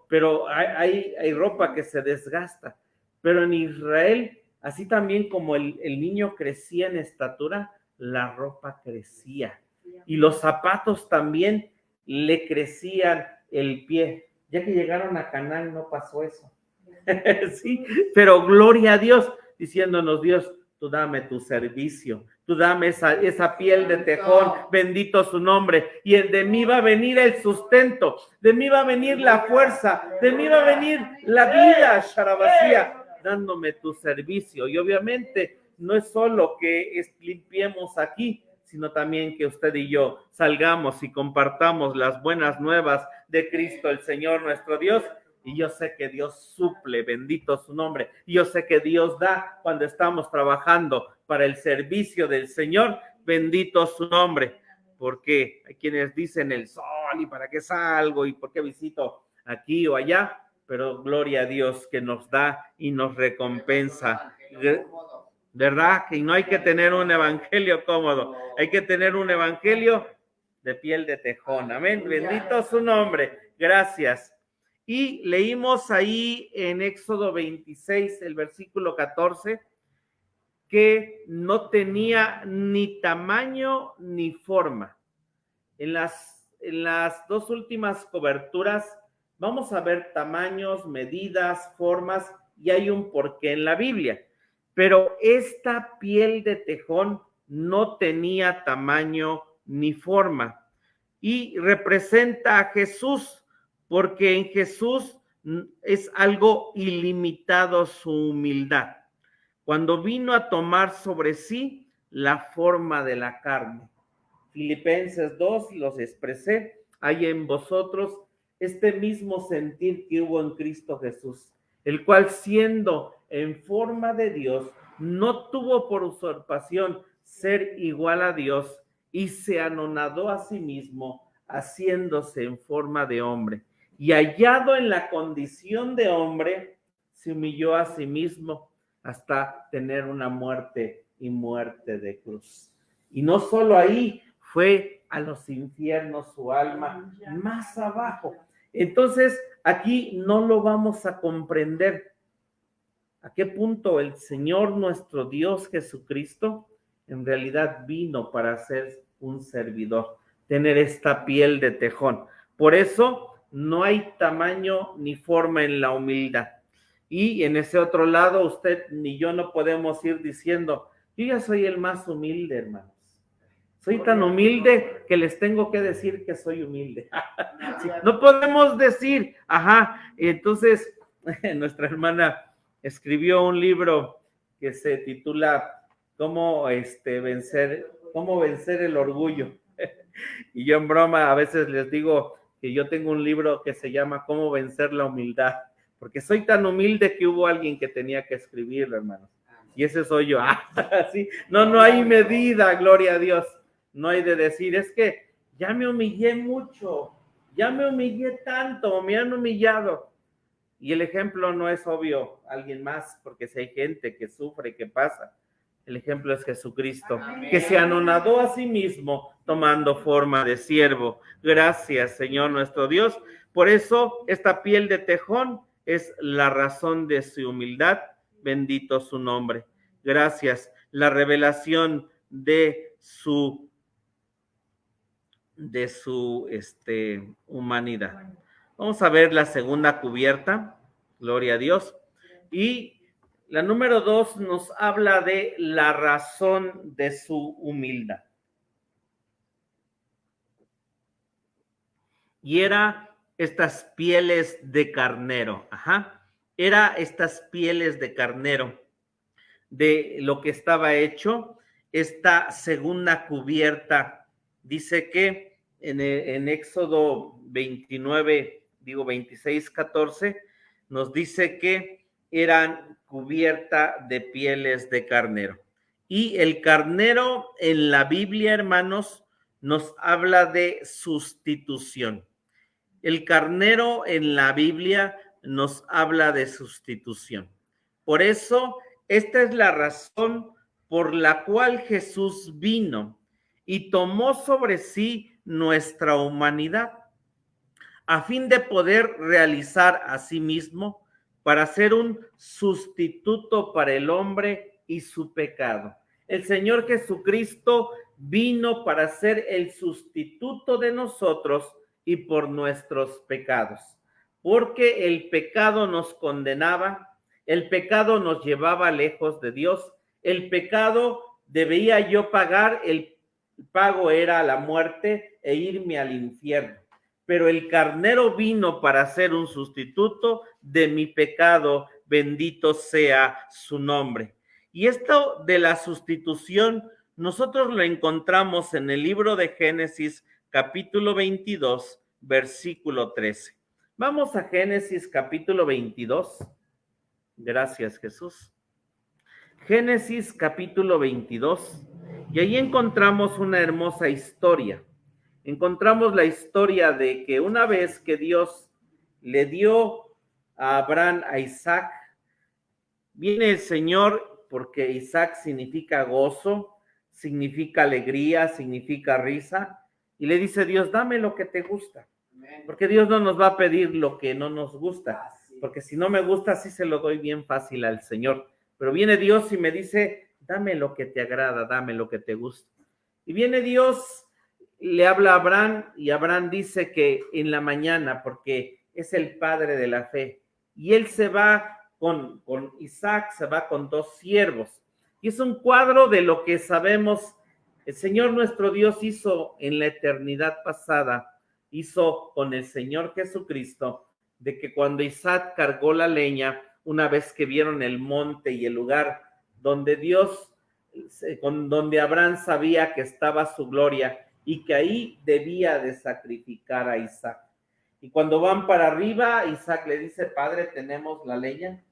Pero hay ropa que se desgasta. Pero en Israel, así también como el niño crecía en estatura, la ropa crecía. Y los zapatos también le crecían el pie. Ya que llegaron a Canaán no pasó eso. Sí, pero gloria a Dios, diciéndonos Dios, tú dame tu servicio, tú dame esa piel de tejón, bendito su nombre, y de mí va a venir el sustento, de mí va a venir la fuerza, de mí va a venir la vida, Sharabasía, dándome tu servicio. Y obviamente no es solo que limpiemos aquí, sino también que usted y yo salgamos y compartamos las buenas nuevas de Cristo el Señor nuestro Dios. Y yo sé que Dios suple, bendito su nombre. Y yo sé que Dios da cuando estamos trabajando para el servicio del Señor, bendito su nombre. Porque hay quienes dicen el sol y para qué salgo y por qué visito aquí o allá, pero gloria a Dios que nos da y nos recompensa. ¿Verdad? Que no hay que tener un evangelio cómodo, hay que tener un evangelio de piel de tejón. Amén. Bendito su nombre. Gracias. Y leímos ahí en Éxodo 26, el versículo 14, que no tenía ni tamaño ni forma. En las dos últimas coberturas vamos a ver tamaños, medidas, formas, y hay un porqué en la Biblia. Pero esta piel de tejón no tenía tamaño ni forma. Y representa a Jesús, porque en Jesús es algo ilimitado su humildad. Cuando vino a tomar sobre sí la forma de la carne. Filipenses 2, los expresé, hay en vosotros este mismo sentir que hubo en Cristo Jesús, el cual siendo en forma de Dios, no tuvo por usurpación ser igual a Dios y se anonadó a sí mismo, haciéndose en forma de hombre. Y hallado en la condición de hombre, se humilló a sí mismo hasta tener una muerte y muerte de cruz. Y no solo ahí, fue a los infiernos su alma, más abajo. Entonces, aquí no lo vamos a comprender. ¿A qué punto el Señor nuestro Dios Jesucristo en realidad vino para ser un servidor, tener esta piel de tejón? Por eso no hay tamaño ni forma en la humildad. Y en ese otro lado, usted ni yo no podemos ir diciendo, yo ya soy el más humilde, hermanos. Soy tan humilde que les tengo que decir que soy humilde. Sí, no podemos decir, entonces nuestra hermana escribió un libro que se titula cómo vencer el orgullo. Y yo en broma a veces les digo que yo tengo un libro que se llama Cómo vencer la humildad, porque soy tan humilde que hubo alguien que tenía que escribirlo, hermanos. Y ese soy yo. Sí, no hay medida, gloria a Dios. No hay de decir, es que ya me humillé mucho, ya me humillé tanto, me han humillado. Y el ejemplo no es obvio alguien más, porque si hay gente que sufre, que pasa. El ejemplo es Jesucristo, que se anonadó a sí mismo tomando forma de siervo. Gracias, Señor nuestro Dios. Por eso esta piel de tejón es la razón de su humildad. Bendito su nombre. Gracias. La revelación de su humanidad. Vamos a ver la segunda cubierta, gloria a Dios. Y la número 2 nos habla de la razón de su humildad. Y era estas pieles de carnero, era estas pieles de carnero de lo que estaba hecho. Esta segunda cubierta dice que en Éxodo 26, 14, nos dice que eran cubierta de pieles de carnero. Y el carnero en la Biblia, hermanos, nos habla de sustitución. El carnero en la Biblia nos habla de sustitución. Por eso, esta es la razón por la cual Jesús vino y tomó sobre sí nuestra humanidad, a fin de poder realizar a sí mismo para ser un sustituto para el hombre y su pecado. El Señor Jesucristo vino para ser el sustituto de nosotros y por nuestros pecados, porque el pecado nos condenaba, el pecado nos llevaba lejos de Dios, el pecado debía yo pagar, el pago era la muerte e irme al infierno. Pero el carnero vino para ser un sustituto de mi pecado, bendito sea su nombre. Y esto de la sustitución, nosotros lo encontramos en el libro de Génesis, capítulo 22, versículo 13. Vamos a Génesis, capítulo 22. Gracias, Jesús. Génesis, capítulo 22. Y ahí encontramos una hermosa historia. Encontramos la historia de que una vez que Dios le dio a Abraham a Isaac, viene el Señor, porque Isaac significa gozo, significa alegría, significa risa, y le dice Dios, dame lo que te gusta, porque Dios no nos va a pedir lo que no nos gusta, porque si no me gusta, sí se lo doy bien fácil al Señor, pero viene Dios y me dice, dame lo que te agrada, dame lo que te gusta, y viene Dios, le habla a Abraham y Abraham dice que en la mañana, porque es el padre de la fe, y él se va con Isaac, se va con 2 siervos, Y es un cuadro de lo que sabemos el Señor nuestro Dios hizo en la eternidad pasada, hizo con el Señor Jesucristo, de que cuando Isaac cargó la leña, una vez que vieron el monte y el lugar donde Dios, donde Abraham sabía que estaba su gloria y que ahí debía de sacrificar a Isaac. Y cuando van para arriba, Isaac le dice, Padre, ¿tenemos la leña?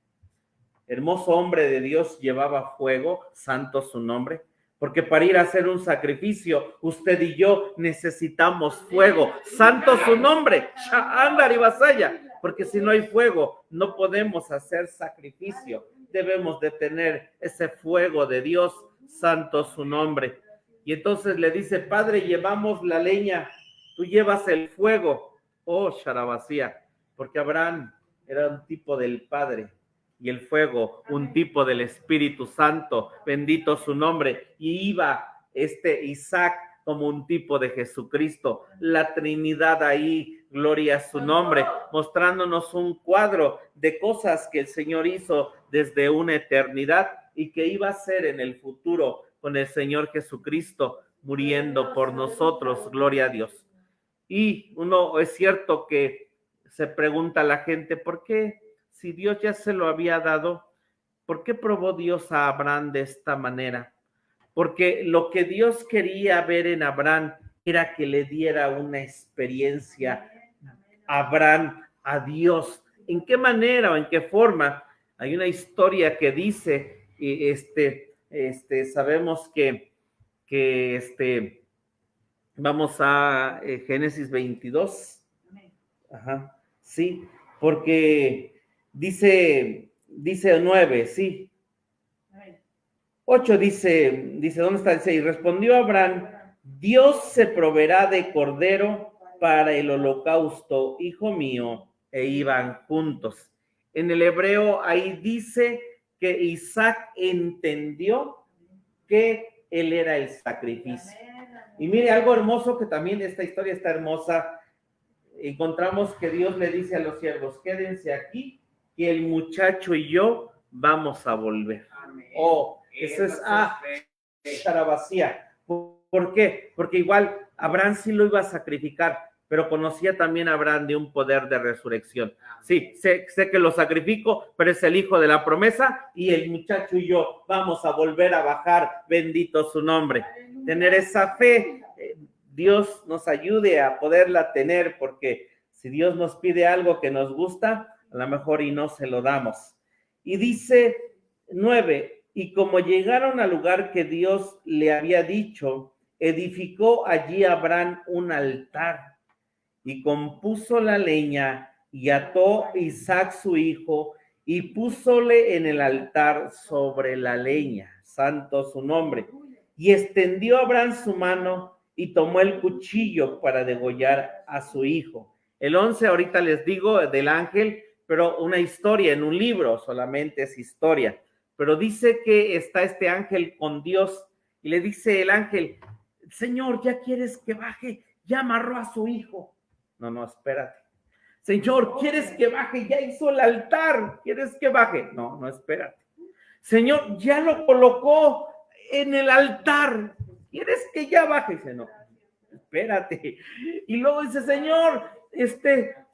Hermoso hombre de Dios, llevaba fuego, santo su nombre, porque para ir a hacer un sacrificio, usted y yo necesitamos fuego, santo su nombre, Sha'andar y Basaya, porque si no hay fuego, no podemos hacer sacrificio, debemos de tener ese fuego de Dios, santo su nombre. Y entonces le dice, Padre, llevamos la leña, tú llevas el fuego, oh Sharabasía, porque Abraham era un tipo del Padre, y el fuego, un tipo del Espíritu Santo, bendito su nombre, y iba Isaac como un tipo de Jesucristo, la Trinidad ahí, gloria a su nombre, mostrándonos un cuadro de cosas que el Señor hizo desde una eternidad y que iba a ser en el futuro con el Señor Jesucristo muriendo por nosotros, gloria a Dios. Y uno es cierto que se pregunta a la gente, ¿por qué? Si Dios ya se lo había dado, ¿por qué probó Dios a Abraham de esta manera? Porque lo que Dios quería ver en Abraham era que le diera una experiencia a Abraham, a Dios. ¿En qué manera o en qué forma? Hay una historia que dice, sabemos que vamos a Génesis 22. Ajá, sí, porque dice 9, sí. 8 dice, ¿dónde está? Dice, y respondió Abraham, Dios se proveerá de cordero para el holocausto, hijo mío, e iban juntos. En el hebreo ahí dice que Isaac entendió que él era el sacrificio. Y mire, algo hermoso que también esta historia está hermosa. Encontramos que Dios le dice a los siervos, quédense aquí, que el muchacho y yo vamos a volver. Amén. Oh, eso es Sharabasía. ¿Por qué? Porque igual Abraham sí lo iba a sacrificar, pero conocía también a Abraham de un poder de resurrección. Sí, sé que lo sacrifico, pero es el hijo de la promesa y el muchacho y yo vamos a volver a bajar, bendito su nombre. Tener esa fe, Dios nos ayude a poderla tener, porque si Dios nos pide algo que nos gusta, a lo mejor y no se lo damos. Y dice 9, y como llegaron al lugar que Dios le había dicho, edificó allí Abraham un altar y compuso la leña y ató Isaac su hijo y púsole en el altar sobre la leña, santo su nombre, y extendió Abraham su mano y tomó el cuchillo para degollar a su hijo. El 11 ahorita les digo del ángel, pero una historia en un libro, solamente es historia, pero dice que está este ángel con Dios y le dice el ángel, Señor, ¿ya quieres que baje? Ya amarró a su hijo. No, espérate. Señor, ¿quieres que baje? Ya hizo el altar. ¿Quieres que baje? No, espérate. Señor, ya lo colocó en el altar. ¿Quieres que ya baje? Dice, no, espérate. Y luego dice, Señor,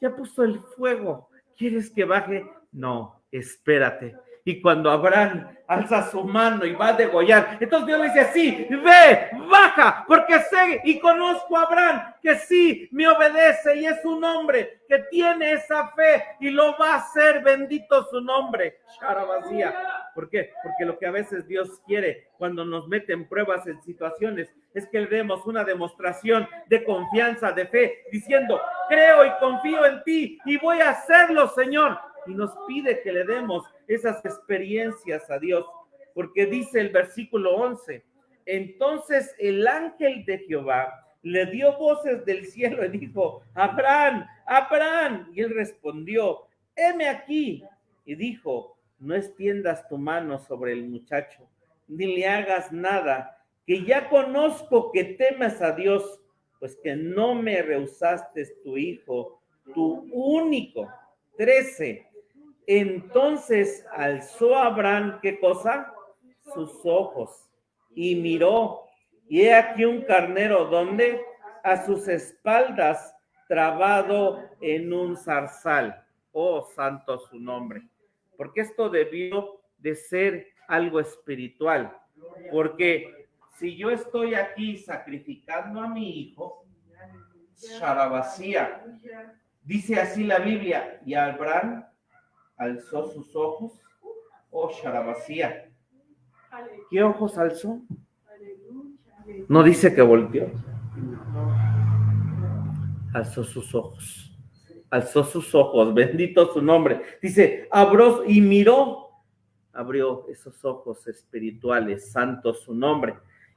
ya puso el fuego. ¿Quieres que baje? No, espérate. Y cuando Abraham alza su mano y va a degollar, entonces Dios le dice, sí, ve, baja, porque sé y conozco a Abraham, que sí, me obedece y es un hombre que tiene esa fe y lo va a hacer, bendito su nombre. Sharabasía. ¿Por qué? Porque lo que a veces Dios quiere cuando nos mete en pruebas, en situaciones, es que le demos una demostración de confianza, de fe, diciendo, creo y confío en ti y voy a hacerlo, Señor. Y nos pide que le demos esas experiencias a Dios, porque dice el versículo 11, entonces el ángel de Jehová le dio voces del cielo y dijo, Abraham, Abraham, y él respondió, heme aquí, y dijo, no extiendas tu mano sobre el muchacho, ni le hagas nada, que ya conozco que temes a Dios, pues que no me rehusaste tu hijo, tu único. 13. Entonces alzó Abraham, ¿qué cosa? sus ojos y miró, y he aquí un carnero donde a sus espaldas trabado en un zarzal. Oh, santo su nombre. Porque esto debió de ser algo espiritual. Porque si yo estoy aquí sacrificando a mi hijo, Sharabasía, dice así la Biblia, y Abraham alzó sus ojos, oh Sharabasía. ¿Qué ojos alzó? No dice que volteó. Alzó sus ojos. Alzó sus ojos, bendito su nombre. Dice, abrió y miró. Abrió esos ojos espirituales, santo su nombre.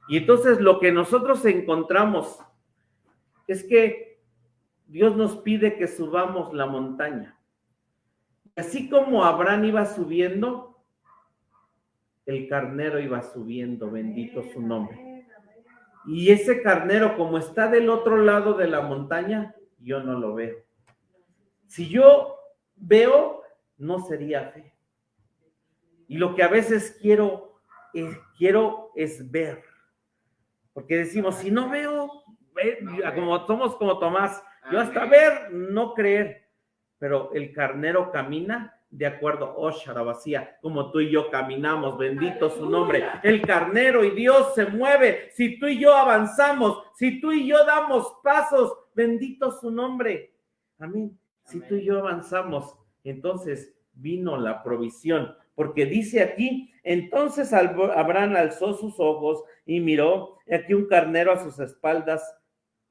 Y entonces lo que nosotros encontramos es que Dios nos pide que subamos la montaña. Así como Abraham iba subiendo, el carnero iba subiendo, bendito su nombre. Y ese carnero, como está del otro lado de la montaña, yo no lo veo. Si yo veo, no sería fe. Y lo que a veces quiero es ver. Porque decimos, si no veo, como somos como Tomás, yo hasta ver, no creer. Pero el carnero camina de acuerdo, oh Sharabasía, como tú y yo caminamos, bendito su nombre. El carnero y Dios se mueve. Si tú y yo avanzamos, si tú y yo damos pasos, bendito su nombre. Amén. Si tú y yo avanzamos, entonces vino la provisión. Porque dice aquí, entonces Abraham alzó sus ojos y miró, y aquí un carnero a sus espaldas,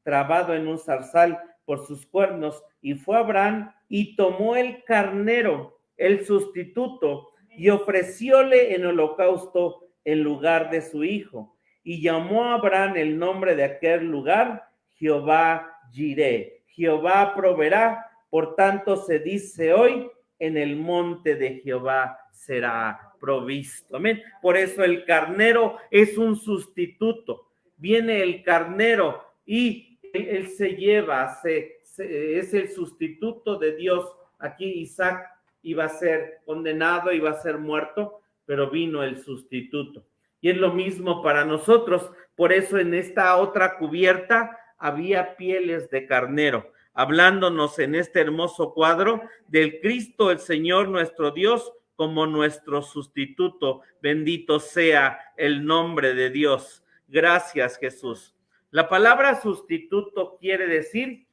trabado en un zarzal por sus cuernos, y fue Abraham y tomó el carnero, el sustituto, y ofrecióle en holocausto en lugar de su hijo. Y llamó a Abraham el nombre de aquel lugar, Jehová Jireh. Jehová proveerá, por tanto se dice hoy, en el monte de Jehová será provisto. Amén. Por eso el carnero es un sustituto. Viene el carnero y él se lleva, es el sustituto de Dios. Aquí Isaac iba a ser condenado, iba a ser muerto, pero vino el sustituto. Y es lo mismo para nosotros. Por eso en esta otra cubierta había pieles de carnero, hablándonos en este hermoso cuadro del Cristo, el Señor nuestro Dios, como nuestro sustituto. Bendito sea el nombre de Dios. Gracias, Jesús. La palabra sustituto quiere decir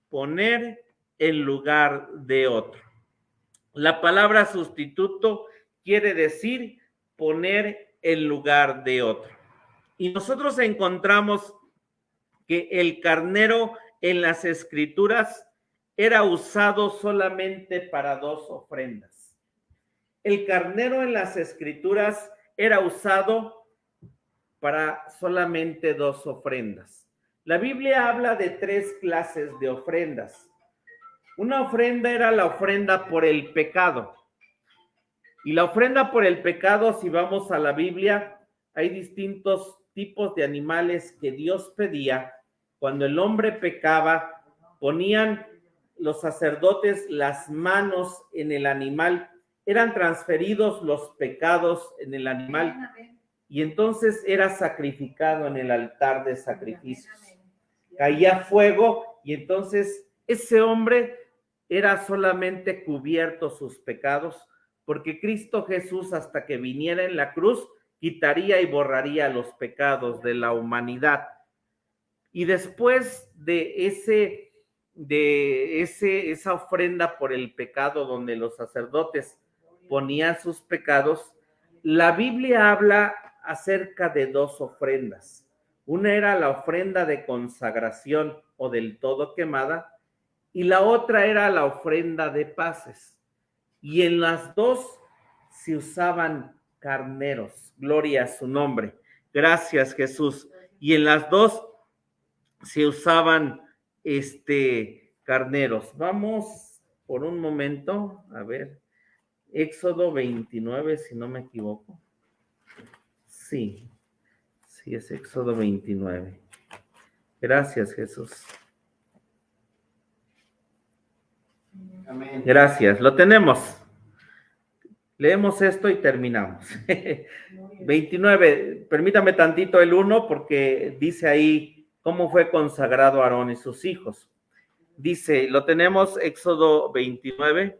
poner en lugar de otro. La palabra sustituto quiere decir poner en lugar de otro. Y nosotros encontramos que el carnero en las escrituras era usado solamente para dos ofrendas. El carnero en las escrituras era usado para solamente dos ofrendas. La Biblia habla de tres clases de ofrendas. Una ofrenda era la ofrenda por el pecado. Y la ofrenda por el pecado, si vamos a la Biblia, hay distintos tipos de animales que Dios pedía. Cuando el hombre pecaba, ponían los sacerdotes las manos en el animal, eran transferidos los pecados en el animal y entonces era sacrificado en el altar de sacrificios. Caía fuego y entonces ese hombre era solamente cubierto sus pecados, porque Cristo Jesús, hasta que viniera en la cruz, quitaría y borraría los pecados de la humanidad. Y después de esa ofrenda por el pecado, donde los sacerdotes ponían sus pecados, la Biblia habla acerca de dos ofrendas. Una era la ofrenda de consagración o del todo quemada, y la otra era la ofrenda de paces. Y en las dos se usaban carneros. Gloria a su nombre. Gracias, Jesús. Y en las dos se usaban carneros. Vamos por un momento, a ver, Éxodo 29, si no me equivoco. Sí, es Éxodo 29. Gracias, Jesús. Amén. Gracias, lo tenemos. Leemos esto y terminamos. Muy bien. 29, permítame tantito el 1 porque dice ahí cómo fue consagrado Aarón y sus hijos. Dice, lo tenemos, Éxodo 29.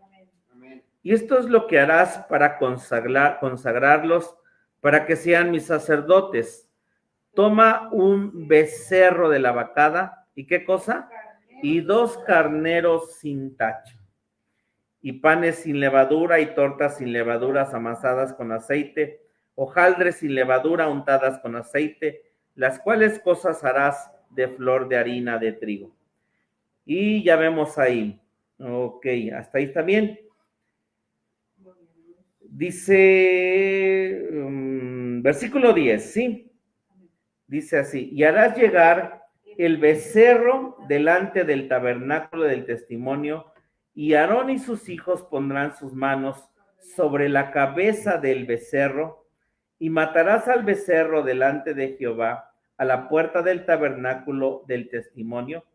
Amén. Y esto es lo que harás para consagrarlos, para que sean mis sacerdotes. Toma un becerro de la vacada, ¿y qué cosa? Y 2 carneros sin tacha, y panes sin levadura y tortas sin levaduras amasadas con aceite, hojaldres sin levadura untadas con aceite, las cuales cosas harás de flor de harina de trigo. Y ya vemos ahí. Ok, hasta ahí está bien. Dice, versículo 10, ¿sí? Dice así, y harás llegar el becerro delante del tabernáculo del testimonio, y Aarón y sus hijos pondrán sus manos sobre la cabeza del becerro, y matarás al becerro delante de Jehová a la puerta del tabernáculo del testimonio,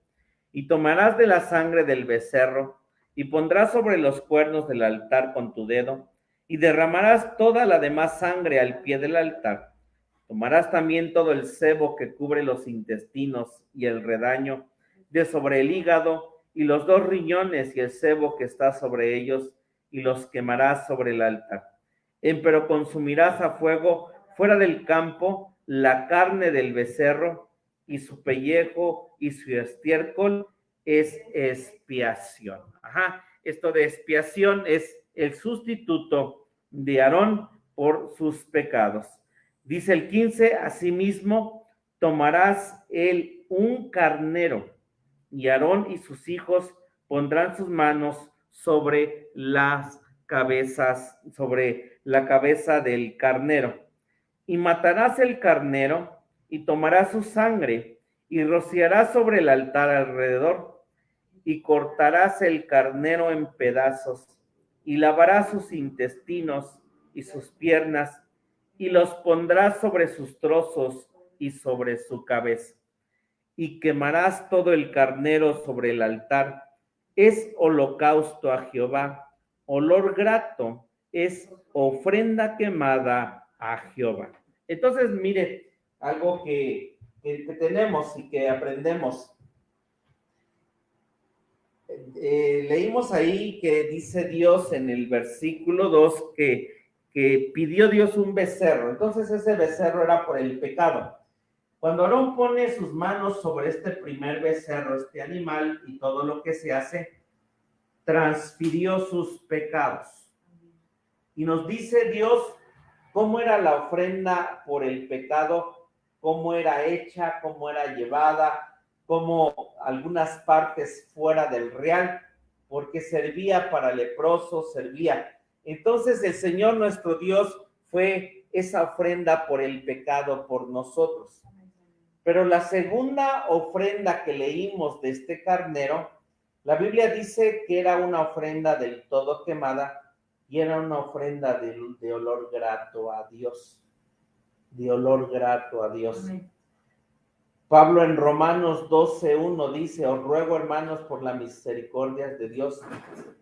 y tomarás de la sangre del becerro, y pondrás sobre los cuernos del altar con tu dedo, y derramarás toda la demás sangre al pie del altar. Tomarás también todo el sebo que cubre los intestinos y el redaño de sobre el hígado, y los 2 riñones y el sebo que está sobre ellos, y los quemarás sobre el altar. Empero consumirás a fuego fuera del campo la carne del becerro, y su pellejo y su estiércol es expiación. Esto de expiación es el sustituto de Aarón por sus pecados. Dice el 15, asimismo tomarás un carnero, y Aarón y sus hijos pondrán sus manos sobre las cabezas, sobre la cabeza del carnero, y matarás el carnero, y tomarás su sangre, y rociarás sobre el altar alrededor, y cortarás el carnero en pedazos, y lavarás sus intestinos y sus piernas, y los pondrás sobre sus trozos y sobre su cabeza. Y quemarás todo el carnero sobre el altar. Es holocausto a Jehová, olor grato, es ofrenda quemada a Jehová. Entonces, mire, algo que tenemos y que aprendemos. Leímos ahí que dice Dios en el versículo 2 que pidió Dios un becerro. Entonces ese becerro era por el pecado. Cuando Aarón pone sus manos sobre este primer becerro, este animal y todo lo que se hace, transfirió sus pecados. Y nos dice Dios cómo era la ofrenda por el pecado, cómo era hecha, cómo era llevada, como algunas partes fuera del real, porque servía para leprosos, servía. Entonces el Señor nuestro Dios fue esa ofrenda por el pecado por nosotros. Pero la segunda ofrenda que leímos de este carnero, la Biblia dice que era una ofrenda del todo quemada y era una ofrenda de olor grato a Dios. De olor grato a Dios. Amén. Pablo en Romanos 12:1 dice, os ruego, hermanos, por la misericordia de Dios,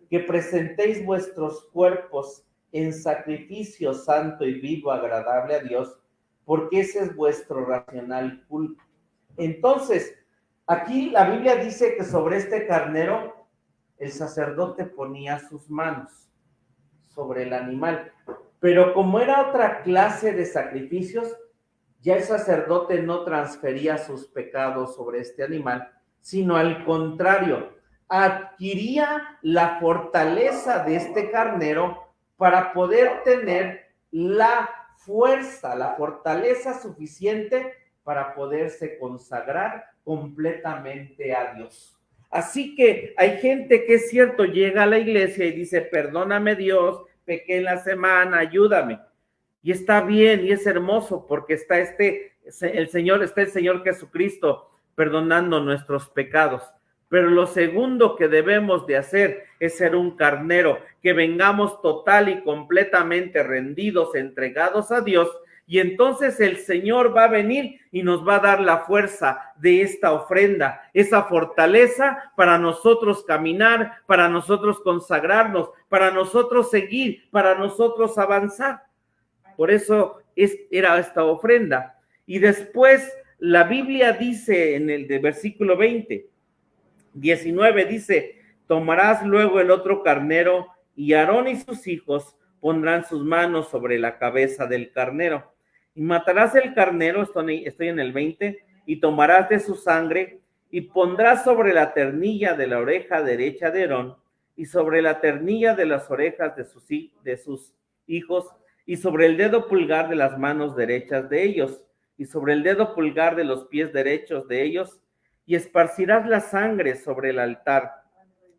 que presentéis vuestros cuerpos en sacrificio santo y vivo, agradable a Dios, porque ese es vuestro racional culto. Entonces, aquí la Biblia dice que sobre este carnero el sacerdote ponía sus manos sobre el animal, pero como era otra clase de sacrificios, ya el sacerdote no transfería sus pecados sobre este animal, sino al contrario, adquiría la fortaleza de este carnero para poder tener la fuerza, la fortaleza suficiente para poderse consagrar completamente a Dios. Así que hay gente que es cierto, llega a la iglesia y dice, perdóname Dios, pequé en la semana, ayúdame. Y está bien y es hermoso porque está el Señor Jesucristo perdonando nuestros pecados. Pero lo segundo que debemos de hacer es ser un carnero, que vengamos total y completamente rendidos, entregados a Dios, Y entonces el Señor va a venir y nos va a dar la fuerza de esta ofrenda, esa fortaleza para nosotros caminar, para nosotros consagrarnos, para nosotros seguir, para nosotros avanzar. Por eso era esta ofrenda. Y después la Biblia dice en el de versículo 19 dice: tomarás luego el otro carnero y Aarón y sus hijos pondrán sus manos sobre la cabeza del carnero. Y matarás el carnero, estoy en el 20, y tomarás de su sangre y pondrás sobre la ternilla de la oreja derecha de Aarón y sobre la ternilla de las orejas de sus hijos y sobre el dedo pulgar de las manos derechas de ellos y sobre el dedo pulgar de los pies derechos de ellos, y esparcirás la sangre sobre el altar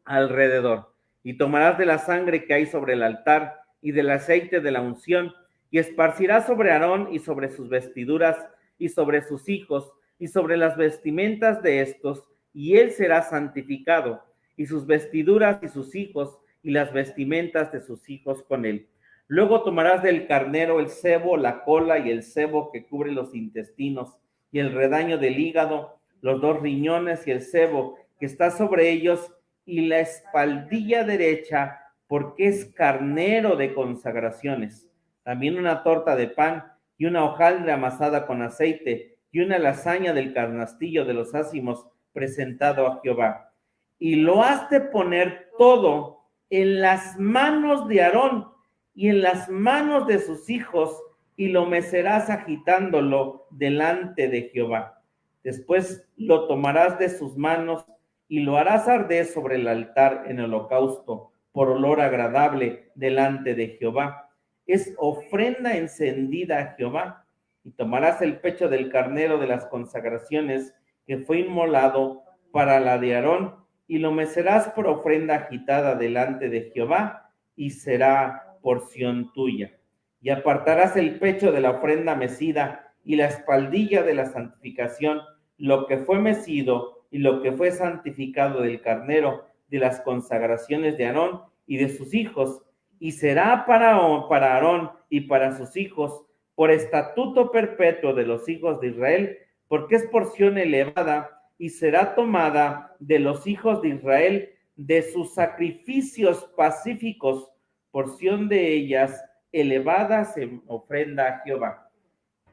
alrededor. Y tomarás de la sangre que hay sobre el altar y del aceite de la unción, y esparcirás sobre Aarón y sobre sus vestiduras y sobre sus hijos y sobre las vestimentas de estos, y él será santificado, y sus vestiduras y sus hijos y las vestimentas de sus hijos con él. Luego tomarás del carnero el sebo, la cola y el sebo que cubre los intestinos, y el redaño del hígado, los 2 riñones y el sebo que está sobre ellos, y la espaldilla derecha, porque es carnero de consagraciones. También una torta de pan y una hojaldre amasada con aceite y una lasaña del canastillo de los ázimos presentado a Jehová. Y lo has de poner todo en las manos de Aarón y en las manos de sus hijos, y lo mecerás agitándolo delante de Jehová. Después lo tomarás de sus manos y lo harás arder sobre el altar en holocausto, por olor agradable delante de Jehová. Es ofrenda encendida a Jehová. Y tomarás el pecho del carnero de las consagraciones que fue inmolado para la de Aarón, y lo mecerás por ofrenda agitada delante de Jehová, y será porción tuya. Y apartarás el pecho de la ofrenda mecida y la espaldilla de la santificación, lo que fue mecido y lo que fue santificado del carnero de las consagraciones de Aarón y de sus hijos, y será para Aarón y para sus hijos por estatuto perpetuo de los hijos de Israel, porque es porción elevada, y será tomada de los hijos de Israel de sus sacrificios pacíficos, porción de ellas elevadas en ofrenda a Jehová.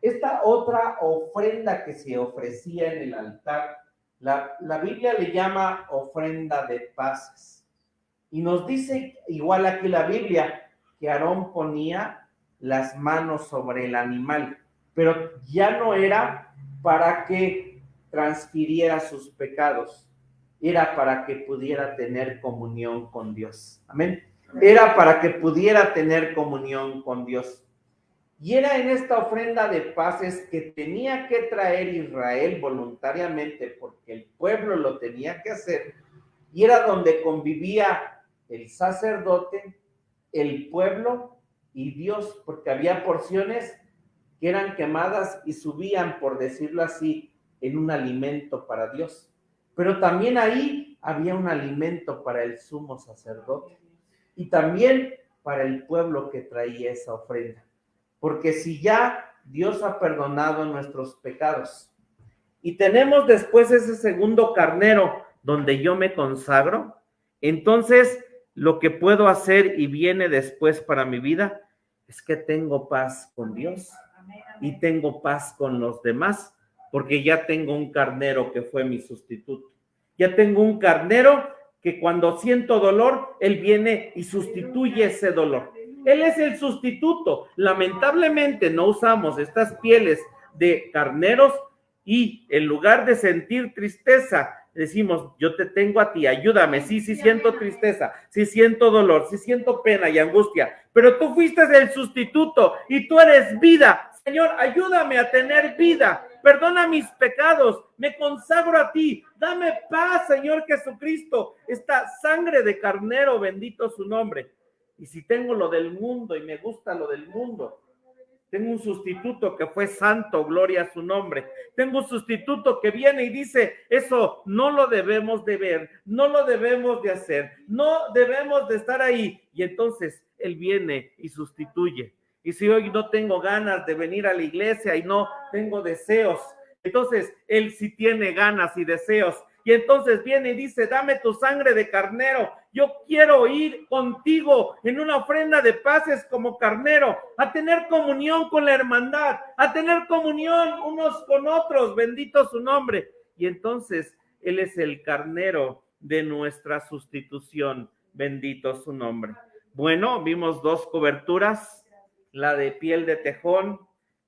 Esta otra ofrenda que se ofrecía en el altar, la Biblia le llama ofrenda de paces. Y nos dice, igual aquí la Biblia, que Aarón ponía las manos sobre el animal, pero ya no era para que transfiriera sus pecados, era para que pudiera tener comunión con Dios. Amén. Era para que pudiera tener comunión con Dios. Y era en esta ofrenda de paces que tenía que traer Israel voluntariamente, porque el pueblo lo tenía que hacer, y era donde convivía el sacerdote, el pueblo y Dios, porque había porciones que eran quemadas y subían, por decirlo así, en un alimento para Dios. Pero también ahí había un alimento para el sumo sacerdote y también para el pueblo que traía esa ofrenda. Porque si ya Dios ha perdonado nuestros pecados y tenemos después ese segundo carnero donde yo me consagro, entonces lo que puedo hacer y viene después para mi vida es que tengo paz con Dios y tengo paz con los demás, porque ya tengo un carnero que fue mi sustituto. Ya tengo un carnero que cuando siento dolor, Él viene y sustituye ese dolor. Él es el sustituto. Lamentablemente no usamos estas pieles de carneros y en lugar de sentir tristeza, decimos, yo te tengo a ti, ayúdame. Sí siento tristeza, sí siento dolor, sí siento pena y angustia, pero tú fuiste el sustituto y tú eres vida. Señor, ayúdame a tener vida. Perdona mis pecados, me consagro a ti, dame paz, Señor Jesucristo, esta sangre de carnero, bendito su nombre. Y si tengo lo del mundo y me gusta lo del mundo, tengo un sustituto que fue santo, gloria a su nombre. Tengo un sustituto que viene y dice, eso no lo debemos de ver, no lo debemos de hacer, no debemos de estar ahí. Y entonces Él viene y sustituye. Y si hoy no tengo ganas de venir a la iglesia y no tengo deseos, entonces Él sí tiene ganas y deseos. Y entonces viene y dice, dame tu sangre de carnero. Yo quiero ir contigo en una ofrenda de paces como carnero, a tener comunión con la hermandad, a tener comunión unos con otros, bendito su nombre. Y entonces Él es el carnero de nuestra sustitución, bendito su nombre. Bueno, vimos dos coberturas, la de piel de tejón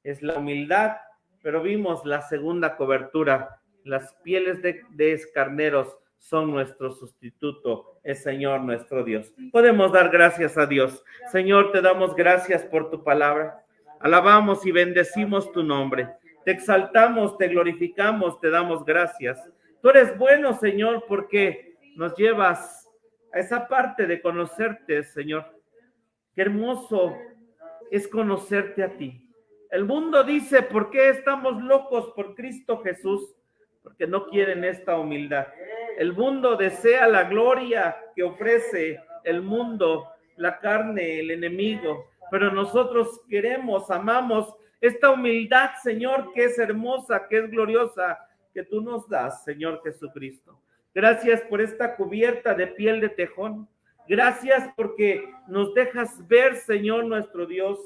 es la humildad, pero vimos la segunda cobertura, las pieles de carneros son nuestro sustituto, el Señor nuestro Dios. Podemos dar gracias a Dios. Señor, te damos gracias por tu palabra. Alabamos y bendecimos tu nombre. Te exaltamos, te glorificamos, te damos gracias. Tú eres bueno, Señor, porque nos llevas a esa parte de conocerte, Señor. Qué hermoso es conocerte a ti. El mundo dice, ¿por qué estamos locos por Cristo Jesús? Porque no quieren esta humildad. El mundo desea la gloria que ofrece el mundo, la carne, el enemigo, pero nosotros queremos, amamos esta humildad, Señor, que es hermosa, que es gloriosa, que tú nos das, Señor Jesucristo. Gracias por esta cubierta de piel de tejón. Gracias porque nos dejas ver, Señor nuestro Dios,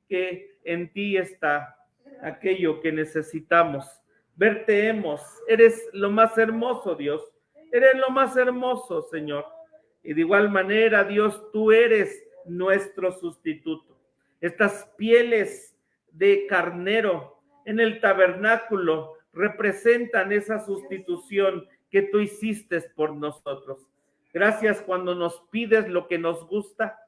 que en ti está aquello que necesitamos. Verte hemos, eres lo más hermoso, Dios. Eres lo más hermoso, Señor. Y de igual manera, Dios, tú eres nuestro sustituto. Estas pieles de carnero en el tabernáculo representan esa sustitución que tú hiciste por nosotros. Gracias cuando nos pides lo que nos gusta,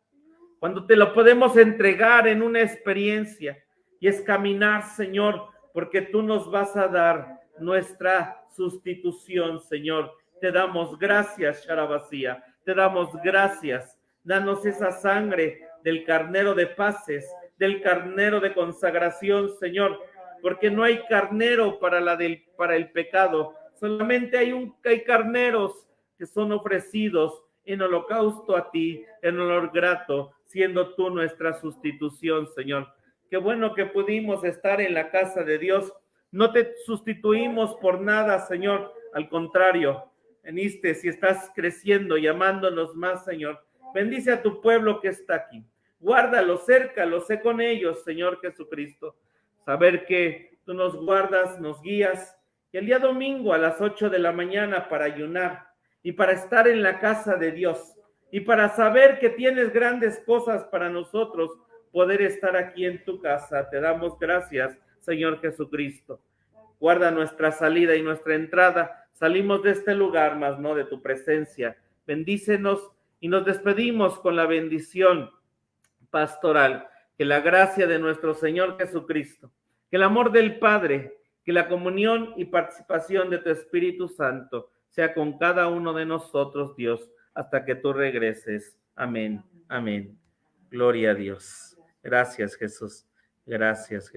cuando te lo podemos entregar en una experiencia, y es caminar, Señor, porque tú nos vas a dar nuestra sustitución, Señor. Te damos gracias, Sharabasía, te damos gracias. Danos esa sangre del carnero de paces, del carnero de consagración, Señor, porque no hay carnero para el pecado, solamente hay carneros que son ofrecidos en holocausto a ti, en olor grato, siendo tú nuestra sustitución, Señor. Qué bueno que pudimos estar en la casa de Dios. No te sustituimos por nada, Señor. Al contrario, veniste, si estás creciendo y amándonos más, Señor. Bendice a tu pueblo que está aquí. Guárdalos, cércalos, sé con ellos, Señor Jesucristo. Saber que tú nos guardas, nos guías. Y el día domingo a las 8 de la mañana para ayunar y para estar en la casa de Dios y para saber que tienes grandes cosas para nosotros, poder estar aquí en tu casa. Te damos gracias, Señor Jesucristo. Guarda nuestra salida y nuestra entrada. Salimos de este lugar, mas no de tu presencia. Bendícenos y nos despedimos con la bendición pastoral. Que la gracia de nuestro Señor Jesucristo, que el amor del Padre, que la comunión y participación de tu Espíritu Santo sea con cada uno de nosotros, Dios, hasta que tú regreses. Amén. Amén. Gloria a Dios. Gracias, Jesús. Gracias, Jesús.